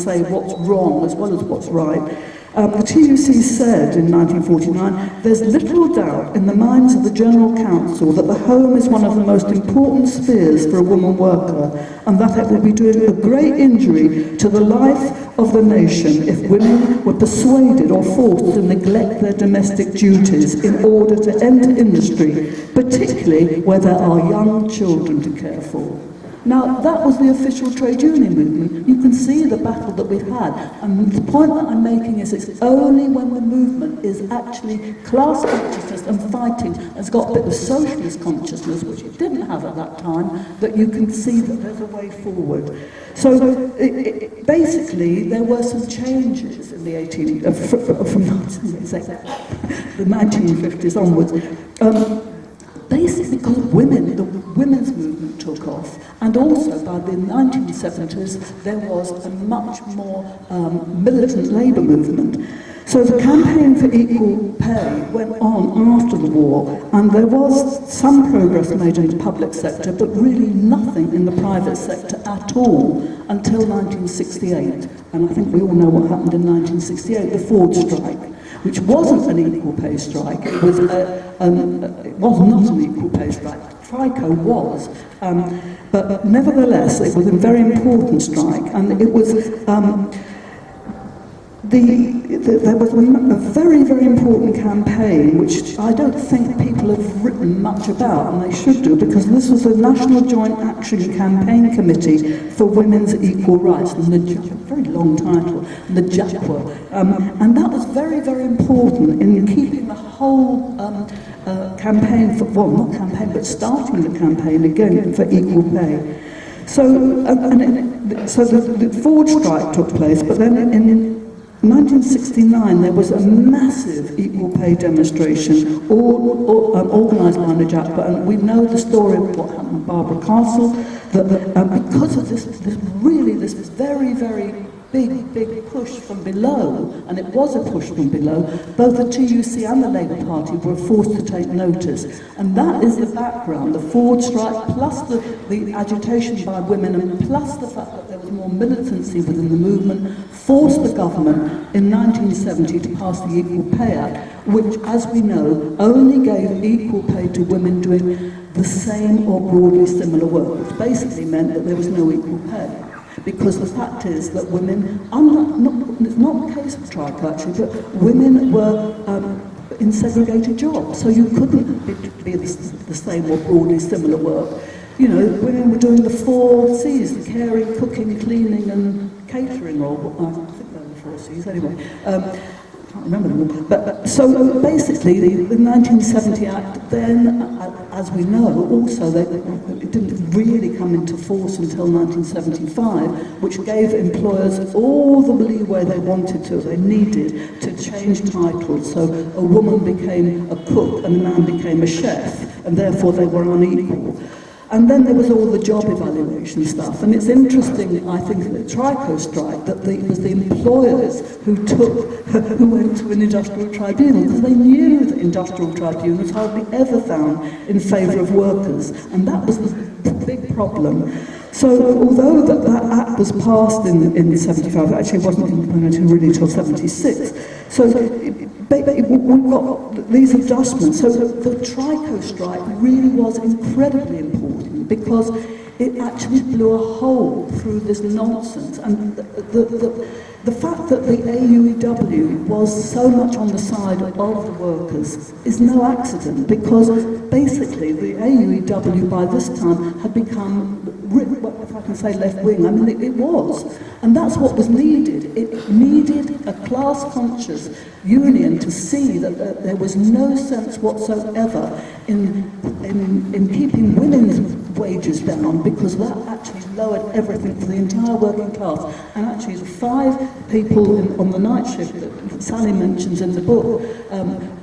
say what's wrong as well as what's right. The TUC said in 1949, there's little doubt in the minds of the General Council that the home is one of the most important spheres for a woman worker, and that it will be doing a great injury to the life of the nation if women were persuaded or forced to neglect their domestic duties in order to enter industry, particularly where there are young children to care for. Now, that was the official trade union movement. You can see the battle that we've had. And the point that I'm making is it's only when the movement is actually class consciousness and fighting, has got a bit of socialist consciousness, which it didn't have at that time, that you can see that there's a way forward. So, basically, there were some changes in the the 1950s onwards. Basically because women, the women's movement took off, and also by the 1970s there was a much more militant labour movement. So the campaign for equal pay went on after the war, and there was some progress made in the public sector, but really nothing in the private sector at all until 1968. And I think we all know what happened in 1968, the Ford strike, which wasn't an equal pay strike. It was not an equal pay strike. TRICO was, but nevertheless, it was a very important strike, and it was there was a very, very important campaign, which I don't think people have written much about, and they should do, because this was the National Joint Action Campaign Committee for Women's Equal Rights, and very long title, the JACWA, and that was very, very important in keeping the whole campaign for, well, not campaign, but starting the campaign again for equal pay. So, so the Ford strike took place, but then in 1969 there was a massive equal pay demonstration, organised by the JACWA, and we know the story of what happened with Barbara Castle, that because of this very, very big push from below, and it was a push from below, both the TUC and the Labour Party were forced to take notice. And that is the background, the Ford strike, plus the agitation by women, and plus the fact that there was more militancy within the movement, forced the government in 1970 to pass the Equal Pay Act, which, as we know, only gave equal pay to women doing the same or broadly similar work, which basically meant that there was no equal pay. Because the fact is that women, it's not the case of TRICO actually, but women were in segregated jobs, so you couldn't be the same or broadly similar work. You know, women were doing the 4 C's, the caring, cooking, cleaning and catering, or I think they were the 4 C's anyway. I can't remember them all. But so basically, the 1970 Act then, as we know, also it didn't really come into force until 1975, which gave employers all the leeway they wanted to, they needed to change titles. So a woman became a cook and a man became a chef, and therefore they were unequal. And then there was all the job evaluation stuff. And it's interesting, I think, the TRICO strike, that it was the employers who went to an industrial tribunal, because they knew that industrial tribunals hardly ever found in favour of workers. And that was the big problem. So although that act was passed in 75, it actually wasn't implemented really until 76. So we've got these adjustments. So the TRICO strike really was incredibly important, because it actually blew a hole through this nonsense. And the fact that the AUEW was so much on the side of the workers is no accident, because basically the AUEW by this time had become, if I can say left-wing, I mean it was. And that's what was needed. It needed a class-conscious union to see that there was no sense whatsoever in keeping women's wages down, because that actually lowered everything for the entire working class. And actually the 5 people on the night shift that Sally mentions in the book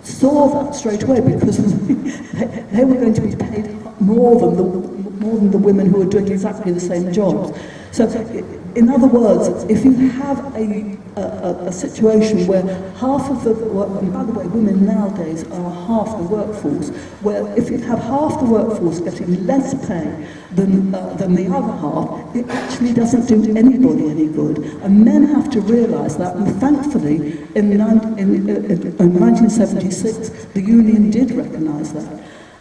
saw that straight away, because they were going to be paid more than the women who were doing exactly the same jobs. So, in other words, if you have a situation where half of the work, and by the way, women nowadays are half the workforce, where if you have half the workforce getting less pay than the other half, it actually doesn't do anybody any good. And men have to realise that, and thankfully, in 1976, the union did recognise that.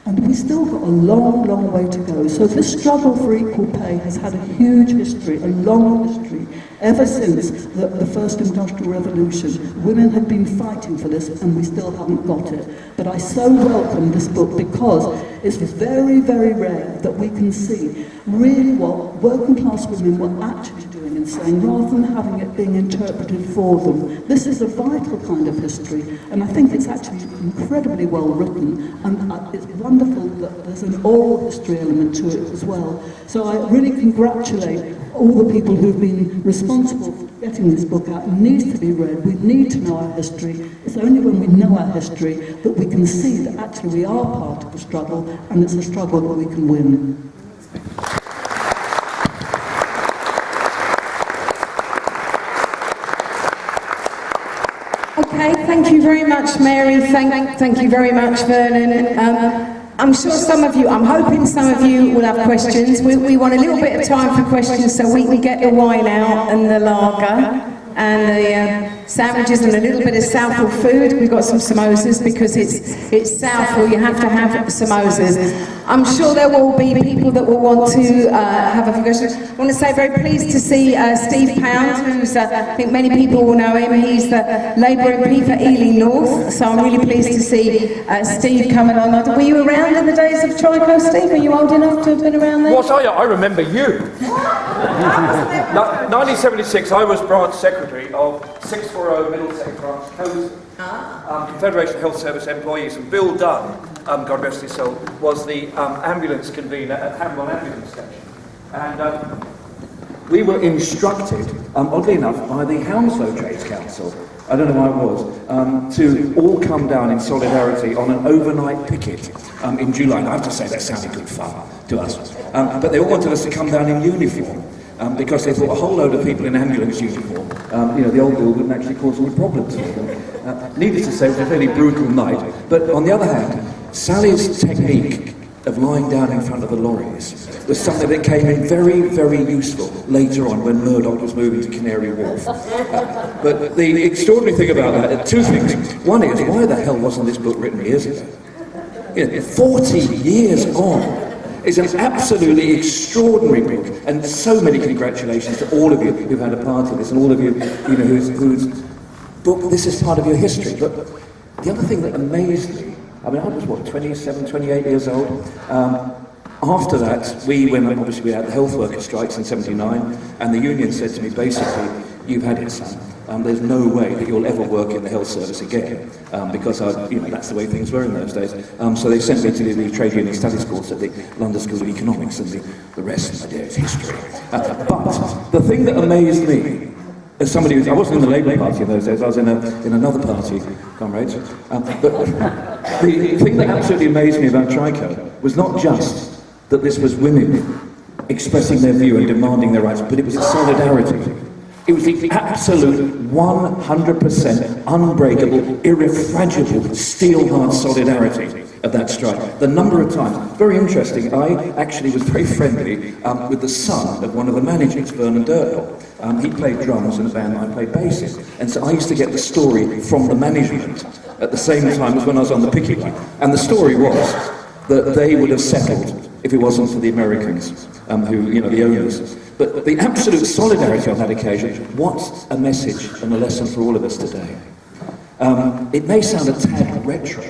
And we still got a long, long way to go. So this struggle for equal pay has had a huge history, a long history, ever since the first industrial revolution. Women have been fighting for this, and we still haven't got it. But I so welcome this book, because it's very, very rare that we can see really what working class women were actually doing and saying, rather than having it being interpreted for them. This is a vital kind of history, and I think it's actually incredibly well written, and it's wonderful that there's an oral history element to it as well. So I really congratulate all the people who've been responsible for getting this book out. It needs to be read. We need to know our history. It's only when we know our history that we can see that actually we are part of the struggle, and it's a struggle that we can win. Okay, thank you very much, Mary. Thank you very much, Vernon. I'm sure I'm hoping some of you will have questions. We want a little bit of time for questions, so we can get the wine out and the lager and the sandwiches and a little bit of Southall food. We've got some samosas, because it's Southall, you have to have samosas. I'm sure there will be people that will want to have a few questions. I want to say very pleased to see Steve Pound, who's, I think many people will know him. He's the Labour MP for Ealing North, so I'm really pleased to see Steve coming on. Were you around in the days of TRICO, Steve? Are you old enough to have been around there? Was I? I remember you. 1976, I was branch secretary of 640 Middlesex Branch Coast, Confederation of Health Service Employees, and Bill Dunn, God rest his soul, was the ambulance convener at Hamilton Ambulance Station. And we were instructed, oddly enough, by the Hounslow Trades Council, I don't know why it was, to all come down in solidarity on an overnight picket in July. And I have to say, that sounded good fun to us. But they all wanted us to come down in uniform. Because they thought a whole load of people in ambulance uniform, the old bill wouldn't actually cause any problems for them. Needless to say, it was a fairly brutal night. But on the other hand, Sally's technique of lying down in front of the lorries was something that came in very, very useful later on when Murdoch was moving to Canary Wharf. But the extraordinary thing about that, 2 things. One is, why the hell wasn't this book written years ago? 40 years on. It's an absolutely extraordinary book, and so many congratulations to all of you who've had a part of this, and all of you, whose book, this is part of your history. But the other thing that amazed me, I was 27, 28 years old. After that, obviously we had the health worker strikes in 79, and the union said to me, basically, you've had it, son. There's no way that you'll ever work in the health service again, because that's the way things were in those days. So they sent me to the trade union studies course at the London School of Economics, and the rest, my dear, is history. But the thing that amazed me, as somebody I wasn't in the Labour Party in those days, I was in another party, comrades. But the thing that absolutely amazed me about TRICO was not just that this was women expressing their view and demanding their rights, but it was the solidarity. It was the absolute 100% unbreakable, irrefragable, steel-hard solidarity of that strike. The number of times, very interesting, I actually was very friendly with the son of one of the managers, Vernon Merritt. He played drums in a band, I played bass in. And so I used to get the story from the management at the same time as when I was on the picket line. And the story was that they would have settled if it wasn't for the Americans. who, you know, the owners. But the absolute solidarity on that occasion, what a message and a lesson for all of us today. It may sound a tad retro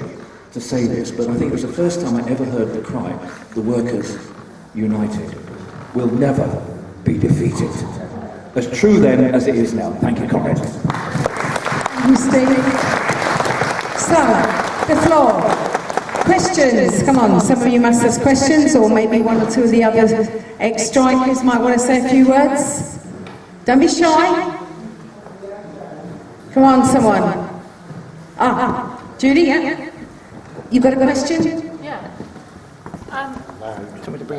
to say this, but I think it was the first time I ever heard the cry, the workers united will never be defeated. As true then as it is now. Thank you, comrades. Thank you, Steve. So, the floor. Questions? Come on, some of you must have questions, or maybe one or two of the other ex-strikers might want to say a few words. Don't be shy. Come on, someone. Judy, yeah? You got a question? Yeah.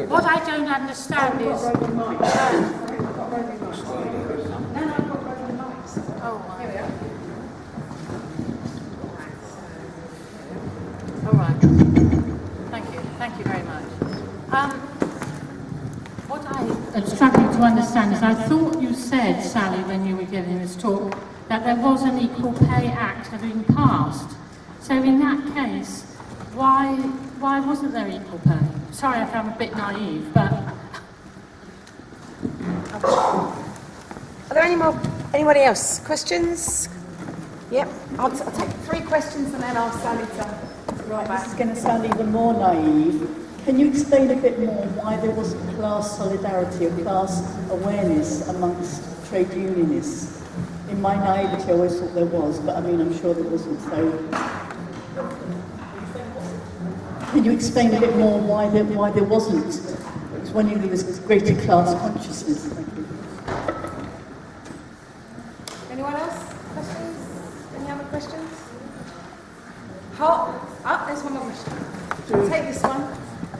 What I don't understand is... All right. Thank you very much. What I am struggling to understand is I thought you said, Sally, when you were giving this talk, that there was an Equal Pay Act having passed. So in that case, why wasn't there equal pay? Sorry if I'm a bit naive, but... Are there anybody else? Questions? Yep, I'll take 3 questions and then I'll stand it up. Right, this is going to sound even more naive. Can you explain a bit more why there wasn't class solidarity or class awareness amongst trade unionists? In my naivety, I always thought there was, but I mean, I'm sure there wasn't. So, can you explain a bit more why there wasn't? Because when there was greater class consciousness. Thank you. Anyone else? Questions? Any other questions? There's one more question. I'll take this one.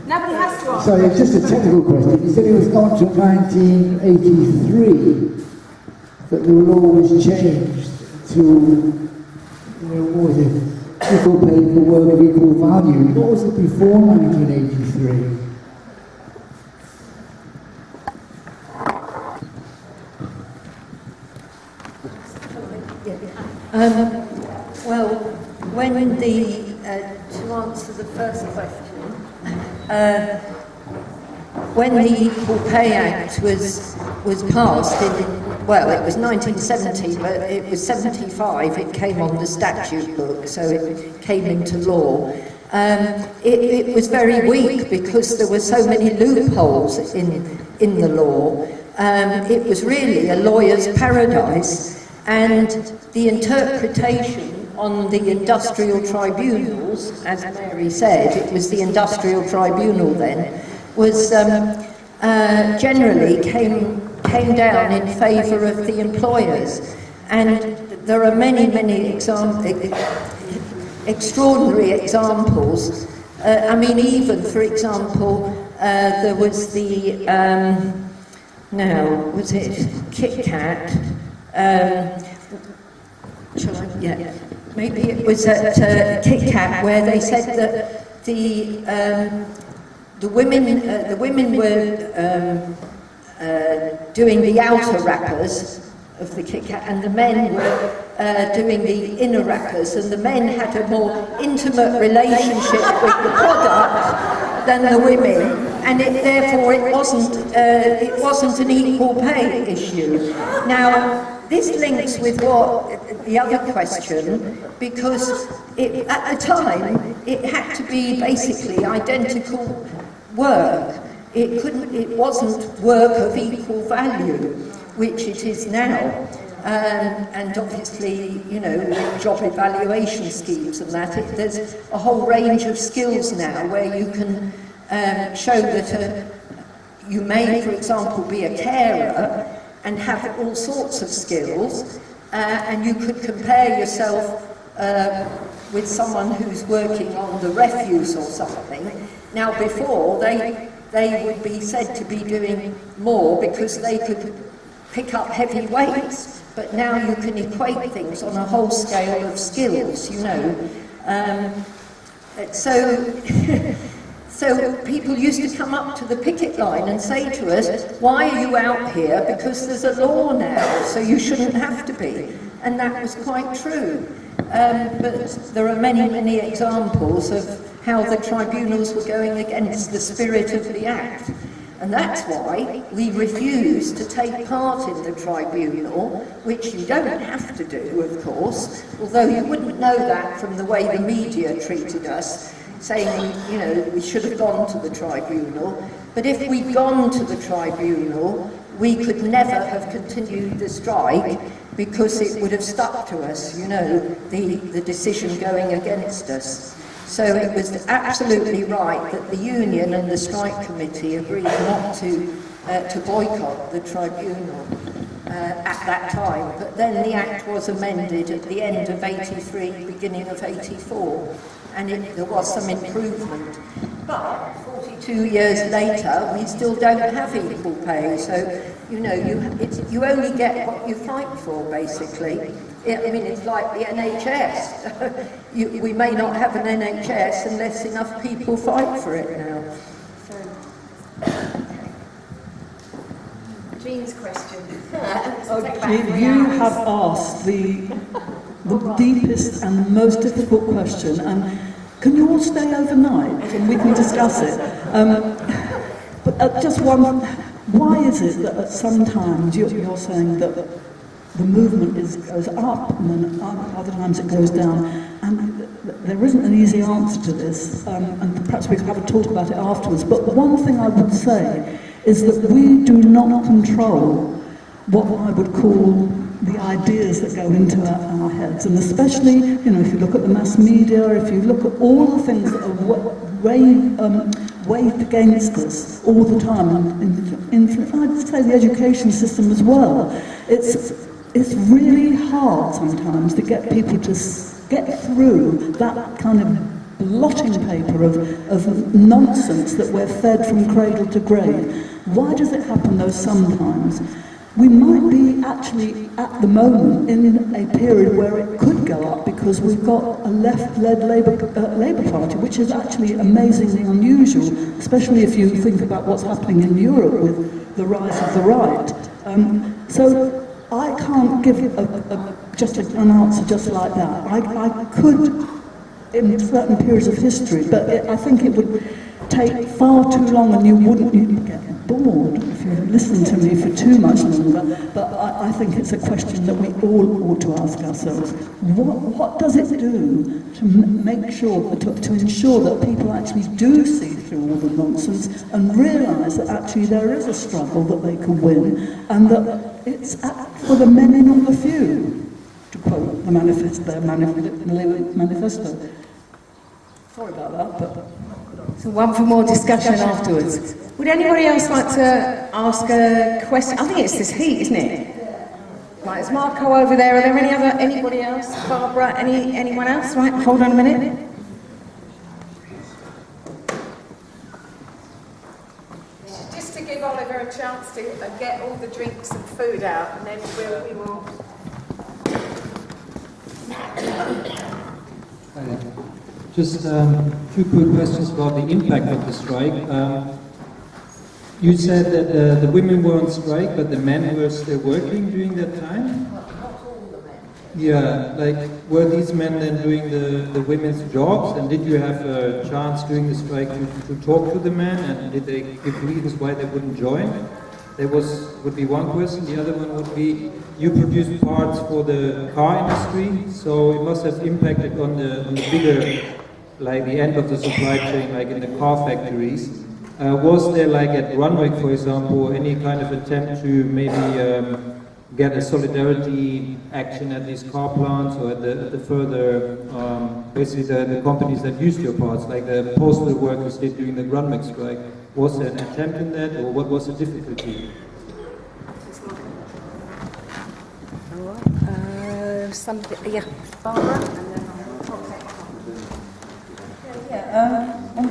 Nobody has to ask. Sorry, it's just a technical question. You said it was not until 1983 that the law was changed to, what was it, equal pay for work of equal value. What was it before 1983? Well, when to answer the first question, when the Equal Pay Act was passed in, well, it was 1970, but it was 75, it came on the statute book, so it came into law. It was very weak because there were so many loopholes in the law. It was really a lawyer's paradise, and the interpretation on the industrial tribunals, as Mary said, it was the industrial tribunal then, was generally came down in favour of the employers. And there are many extraordinary examples. I mean, even, for example, there was the, was it Kit Kat? Maybe it was at Kit Kat where they said that the women were doing the outer wrappers of the Kit Kat, and the men were doing the inner wrappers, and the men had a more intimate relationship with the product than the women, and therefore it wasn't an equal pay issue. Now, this links with the other question, because at the time it had to be basically identical work. It wasn't work of equal value, which it is now. And obviously, with job evaluation schemes and that, there's a whole range of skills now where you can show that you may, for example, be a carer and have all sorts of skills, and you could compare yourself with someone who's working on the refuse or something. Now, before, they would be said to be doing more because they could pick up heavy weights, but now you can equate things on a whole scale of skills, So people used to come up to the picket line and say to us, why are you out here? Because there's a law now, so you shouldn't have to be. And that was quite true. But there are many examples of how the tribunals were going against the spirit of the Act. And that's why we refuse to take part in the tribunal, which you don't have to do, of course, although you wouldn't know that from the way the media treated us, saying, you know, we should have gone to the tribunal. But if we'd gone to the tribunal, we could never have continued the strike because it would have stuck to us, you know, the decision going against us. So it was absolutely right that the union and the strike committee agreed not to boycott the tribunal at that time. But then the Act was amended at the end of '83, beginning of '84, and there was some improvement. But 42 years later, we still don't have equal pay. So, you know, you only get what you fight for, basically. I mean, it's like the NHS. We may not have an NHS unless enough people fight for it now. Jean's question. You have asked the deepest and most difficult question, and can you all stay overnight and we can discuss it? But just one, why is it that at some times you're saying that the movement goes up and then other times it goes down, and there isn't an easy answer to this, and perhaps we can have a talk about it afterwards, but one thing I would say is that we do not control what I would call the ideas that go into our heads, and especially, you know, if you look at the mass media, if you look at all the things that are waved against us all the time, and I'd say the education system as well. It's really hard sometimes to get people to get through that kind of blotting paper of nonsense that we're fed from cradle to grave. Why does it happen though sometimes? We might be actually at the moment in a period where it could go up because we've got a left-led Labour Party, which is actually amazingly unusual, especially if you think about what's happening in Europe with the rise of the right. So I can't give just an answer just like that. I could in certain periods of history, but I think it would take far too long and you'd get bored if you listen to me for too much longer. But I think it's a question that we all ought to ask ourselves. What does it do to make sure, to ensure that people actually do see through all the nonsense and realise that actually there is a struggle that they can win, and that it's for the many, not the few, to quote the manifesto. Sorry about that, but... So one for more discussion afterwards. Would anybody else like to ask a question? I think it's this heat, isn't it? Right, is Marco over there? Are there anybody else? Barbara, anyone else? Right, hold on a minute. Just to give Oliver a chance to get all the drinks and food out, and then we will... Just a few quick questions about the impact of the strike. You said that the women were on strike, but the men were still working during that time? Not all the men. Yeah, like, were these men then doing the women's jobs, and did you have a chance during the strike to talk to the men, and did they give reasons why they wouldn't join? That would be one question. The other one would be, you produce parts for the car industry, so it must have impacted on the bigger, like the end of the supply chain, like in the car factories. Was there, like at Runwick, for example, any kind of attempt to maybe get a solidarity action at these car plants or at the further, basically the companies that used your parts, like the postal workers did during the Runwick strike? Was there an attempt in that, or what was the difficulty? Yeah, Barbara, and then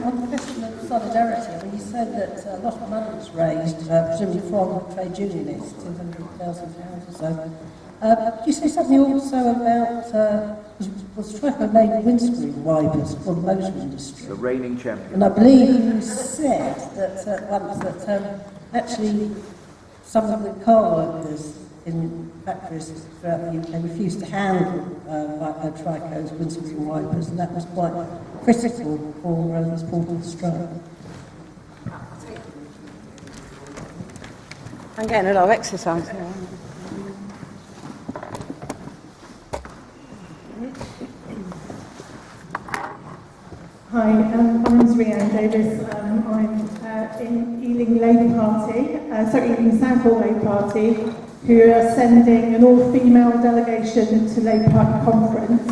on the question of solidarity, I mean, you said that a lot of money was raised, presumably from trade unionists, £200,000 or so. Could you say something also about, was TRICO made windscreen wipers for the motor industry? The reigning champion. And I believe you said that once that actually some of the car workers in factories throughout the UK refused to handle TRICO's windscreen wipers, and that was quite critical for this portal strike. I'm getting a lot of exercise here. Hi, my name is Rhiannon Davis. I'm in Ealing Labour Party, Ealing Southall Labour Party, who are sending an all-female delegation to Labour Party conference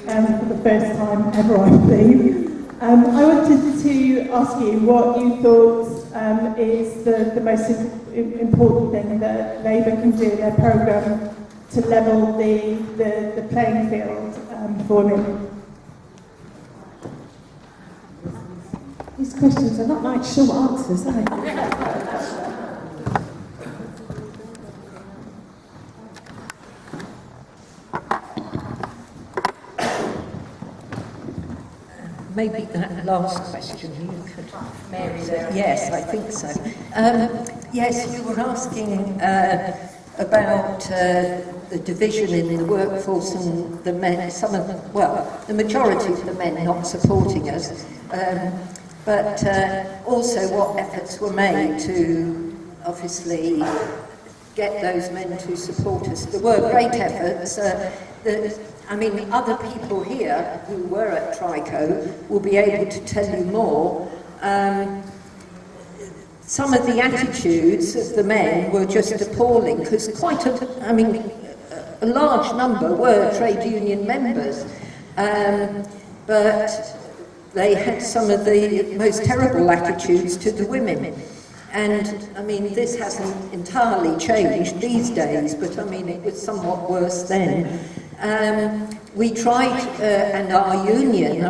for the first time ever, I believe. I wanted to ask you what you thought is the most important thing that Labour can do in their programme to level the playing field for women. These questions are not like short answers, are they? Maybe that last question you could, Mary. Yes, I think so. Yes, you were asking about the division in the workforce and the men. The majority of the men not supporting us. But also what efforts were made to obviously get those men to support us. There were great efforts. Other people here who were at TRICO will be able to tell you more. Some of the attitudes of the men were just appalling, because a large number were trade union members. But they had some of the most terrible attitudes to the women. And, this hasn't entirely changed these days, but, it was somewhat worse then. We tried, and our union,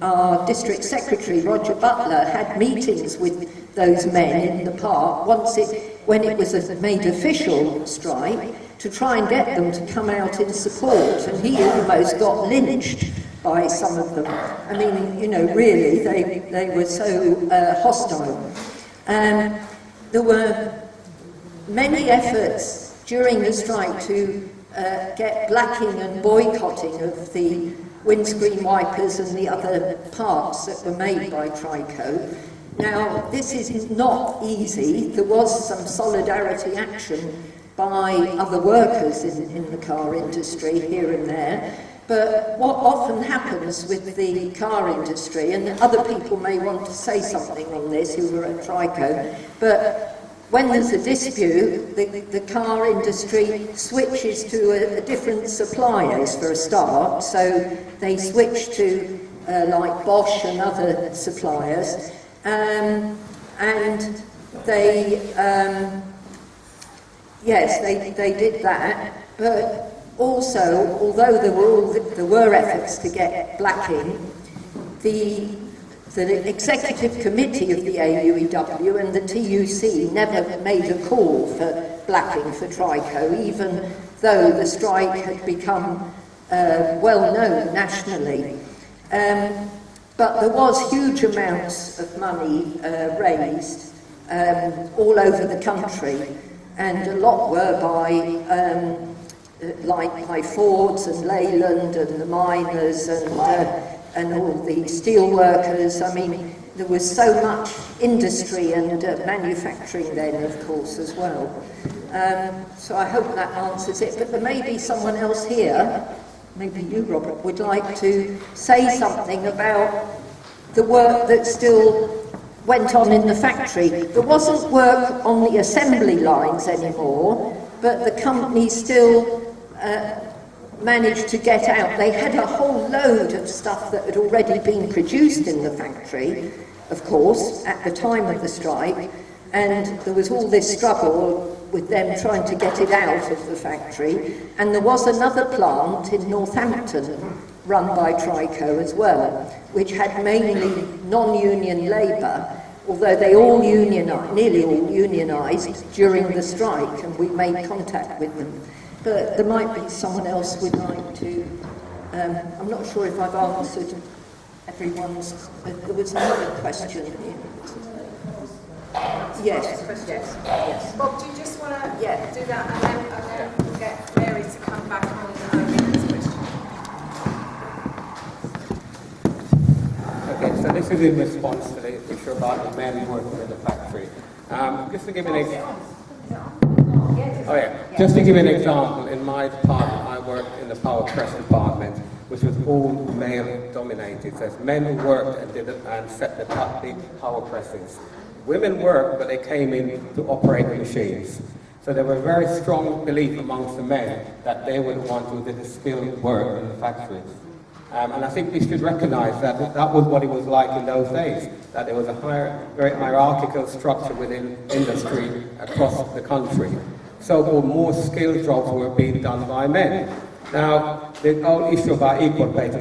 our district secretary, Roger Butler, had meetings with those men in the park when it was a made official strike, to try and get them to come out in support, and he almost got lynched by some of them. Really, they were so hostile. There were many efforts during the strike to get blacking and boycotting of the windscreen wipers and the other parts that were made by TRICO. Now, this is not easy. There was some solidarity action by other workers in the car industry here and there. But what often happens with the car industry, and other people may want to say something on this who were at TRICO, but when there's a dispute, the car industry switches to a different suppliers for a start. So they switch to like Bosch and other suppliers, and they did that. But also, although there were efforts to get blacking, the executive committee of the AUEW and the TUC never made a call for blacking for TRICO, even though the strike had become well known nationally. But there was huge amounts of money raised all over the country, and a lot were by by Fords and Leyland and the miners and all the steel workers. There was so much industry and manufacturing then, of course, as well. So I hope that answers it. But there may be someone else here, maybe you, Robert, would like to say something about the work that still went on in the factory. There wasn't work on the assembly lines anymore, but the company still managed to get out. They had a whole load of stuff that had already been produced in the factory, of course, at the time of the strike, and there was all this struggle with them trying to get it out of the factory. And there was another plant in Northampton run by TRICO as well, which had mainly non-union labour, although they all unionised, nearly all unionised during the strike, and we made contact with them. But there might be someone else would like to. I'm not sure if I've answered everyone's. There was another question here. Yes. Bob, do you just want to do that, and then we'll get Mary to come back on Rita's question. Okay, so this is in response to the issue about the men working in the factory. Just to give an example. Oh yeah. Just to give you an example, in my department, I worked in the power press department, which was all male dominated. So it's men who worked and did it and set the power presses. Women worked, but they came in to operate the machines. So there was a very strong belief amongst the men that they were the ones who did the skilled work in the factories. And I think we should recognize that that was what it was like in those days, that there was a very hierarchical structure within industry across the country. So more skilled jobs were being done by men. Now, the whole issue about equal pay to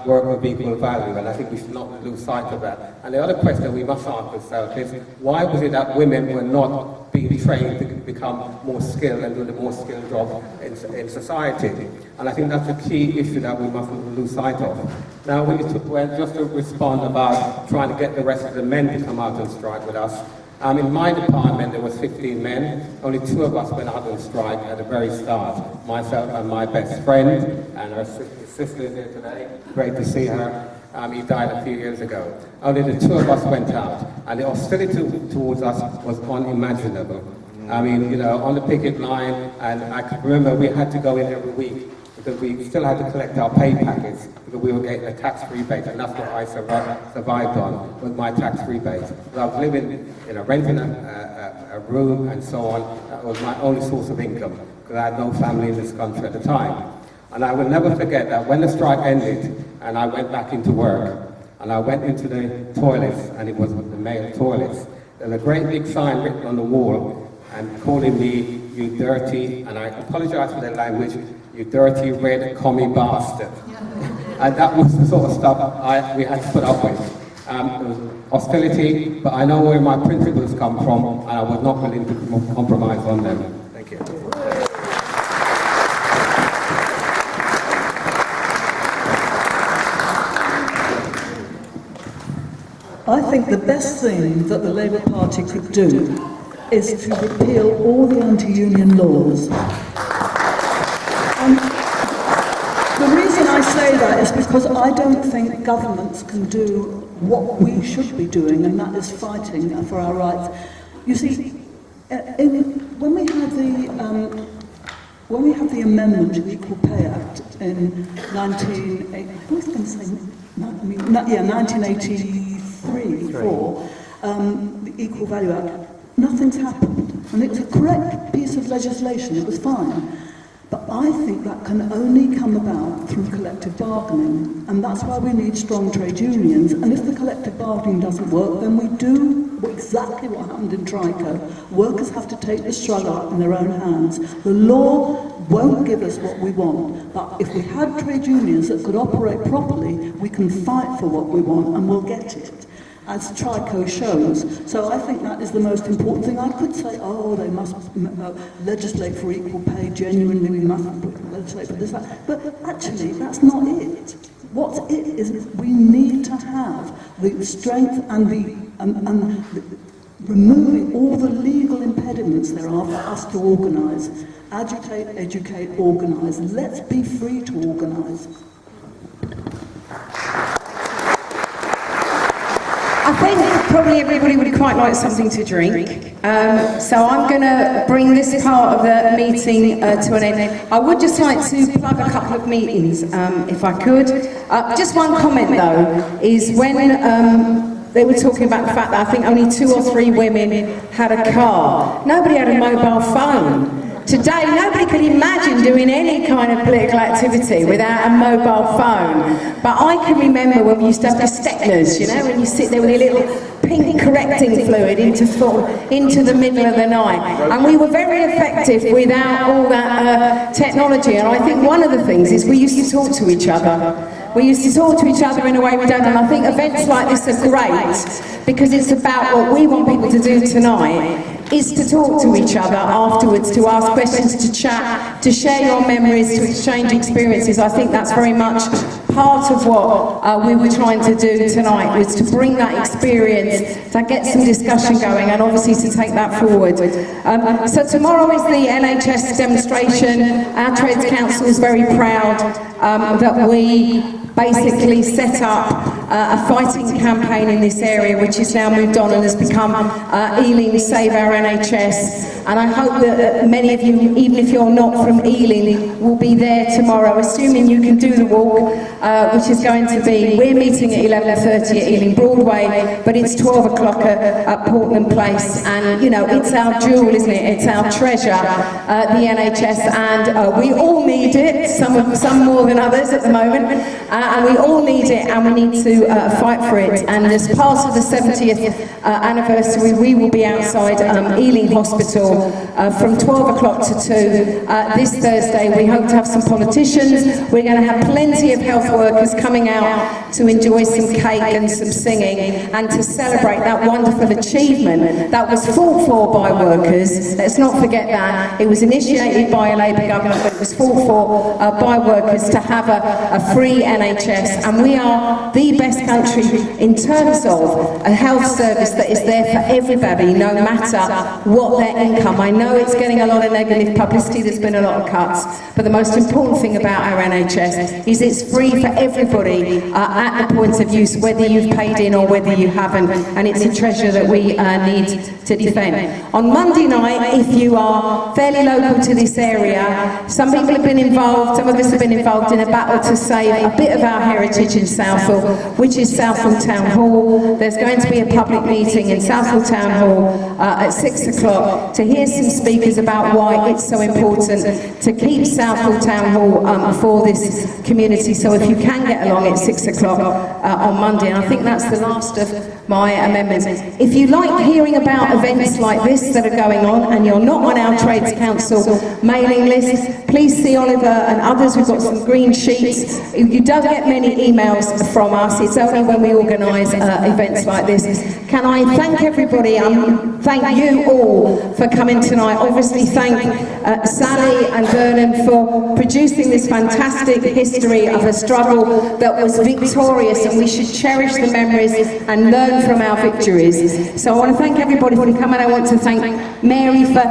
work of equal value, and I think we should not lose sight of that. And the other question we must ask ourselves is, why was it that women were not being trained to become more skilled and do the more skilled job in society? And I think that's a key issue that we mustn't lose sight of. Now, just to respond about trying to get the rest of the men to come out and strike with us, in my department there was 15 men, only 2 of us went out on strike at the very start, myself and my best friend, and her sister is here today, great to see her. He died a few years ago. Only the 2 of us went out, and the hostility towards us was unimaginable. I mean, you know, on the picket line, and I can remember we had to go in every week because we still had to collect our pay packets because we were getting a tax rebate, and that's what I survived on, was my tax rebate. Because I was living, you know, renting a room and so on. That was my only source of income because I had no family in this country at the time. And I will never forget that when the strike ended and I went back into work, and I went into the toilets, and it was the male toilets, there was a great big sign written on the wall and calling me, you dirty, and I apologize for the language, you dirty red commie bastard. And that was the sort of stuff we had to put up with. There was hostility, but I know where my principles come from, and I was not willing to compromise on them. Thank you. I think the best thing that the Labour Party could do is to repeal all the anti-union laws. And the reason I say that is because I don't think governments can do what we should be doing, and that is fighting for our rights. You see, when we had the amendment to the Equal Pay Act in 1983-4, the Equal Value Act, nothing's happened. And it was a correct piece of legislation, it was fine. But I think that can only come about through collective bargaining, and that's why we need strong trade unions. And if the collective bargaining doesn't work, then we do exactly what happened in TRICO. Workers have to take the struggle up in their own hands. The law won't give us what we want, but if we had trade unions that could operate properly, we can fight for what we want, and we'll get it, as TRICO shows. So I think that is the most important thing. I could say, oh, they must legislate for equal pay, genuinely we must legislate for this, that. But actually, that's not it. What it is we need to have the strength and removing all the legal impediments there are for us to organise. Agitate, educate, organise. Let's be free to organise. I think probably everybody would quite like something to drink, so I'm going to bring this part of the meeting to an end. I would just like to plug a couple of meetings, if I could. Just one comment though, is when they were talking about the fact that I think only 2 or 3 women had a car. Nobody had a mobile phone. Today, nobody can imagine doing any kind of political activity without a mobile phone. But I can remember when we used to have the Steckners, you know, when you sit there with a little pink correcting fluid into the middle of the night. And we were very effective without all that technology. And I think one of the things is we used to talk to each other. We used to talk to each other in a way we don't, and I think events like this are great because it's about what we want people to do tonight, is to talk to each other afterwards, to ask questions, to chat, to share your memories, to exchange experiences. I think that's very much part of what we were trying to do tonight, was to bring that experience, to get some discussion going, and obviously to take that forward. So tomorrow is the NHS demonstration. Our Trades Council is very proud that we basically set up a fighting campaign in this area, which has now moved on and has become Ealing Save Our NHS. And I hope that many of you, even if you're not from Ealing, will be there tomorrow, assuming you can do the walk, which is going to be, we're meeting at 11:30 at Ealing Broadway, but it's 12 o'clock at Portland Place. And, you know, it's our jewel, isn't it? It's our treasure, the NHS, and we all need it, some more than others at the moment, and we all need it, and we need to fight for it. And as part of the 70th anniversary, we will be outside Ealing Hospital from 12 o'clock to 2 this Thursday. We hope to have some politicians. We're going to have plenty of health workers coming out to enjoy some cake and some singing and to celebrate that wonderful achievement that was fought for by workers. Let's not forget that. It was initiated by a Labour government, but it was fought for by workers to have a free NHS. And we are the best country in terms of a health service that is there for everybody, no matter what their income. I know it's getting a lot of negative publicity, there's been a lot of cuts, but the most important thing about our NHS is it's free for everybody at the point of use, whether you've paid in or whether you haven't, and it's a treasure that we need to defend. On Monday night, if you are fairly local to this area, some people have been involved, some of us have been involved in a battle to save a bit of our heritage in Southall, which is Southall Town Hall. There's going to be a public meeting in Southall Town Hall at 6 o'clock to hear some speakers about why it's so important to keep Southall Town Hall for this community. So if you can get along at 6 o'clock on Monday, and I think that's the last of my amendments. If you like hearing about events like this that are going on and you're not on our Trades Council mailing list, please see Oliver and others. We've got some green sheets. You don't get many emails from us. It's only when we organise events like this. Can I thank everybody, thank you all for coming tonight. Obviously thank Sally and Vernon for producing this fantastic history of a struggle that was victorious, and we should cherish the memories and learn from our victories. So I want to thank everybody for coming. I want to thank Mary for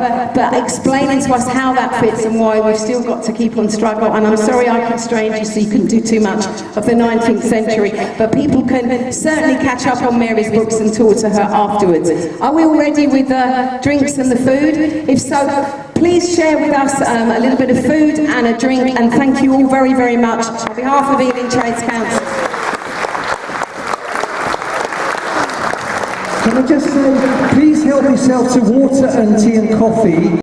explaining to us how that fits and why we've still got to keep on struggle. And I'm sorry I constrained you so you couldn't do too much of the 19th century, but people can certainly catch up on Mary's books and talk to her afterwards. Are we all ready with the drinks and the food? If so, please share with us a little bit of food and a drink, and thank you all very, very much on behalf of Ealing Trades Council. Can I just say, please help yourself to water and tea and coffee.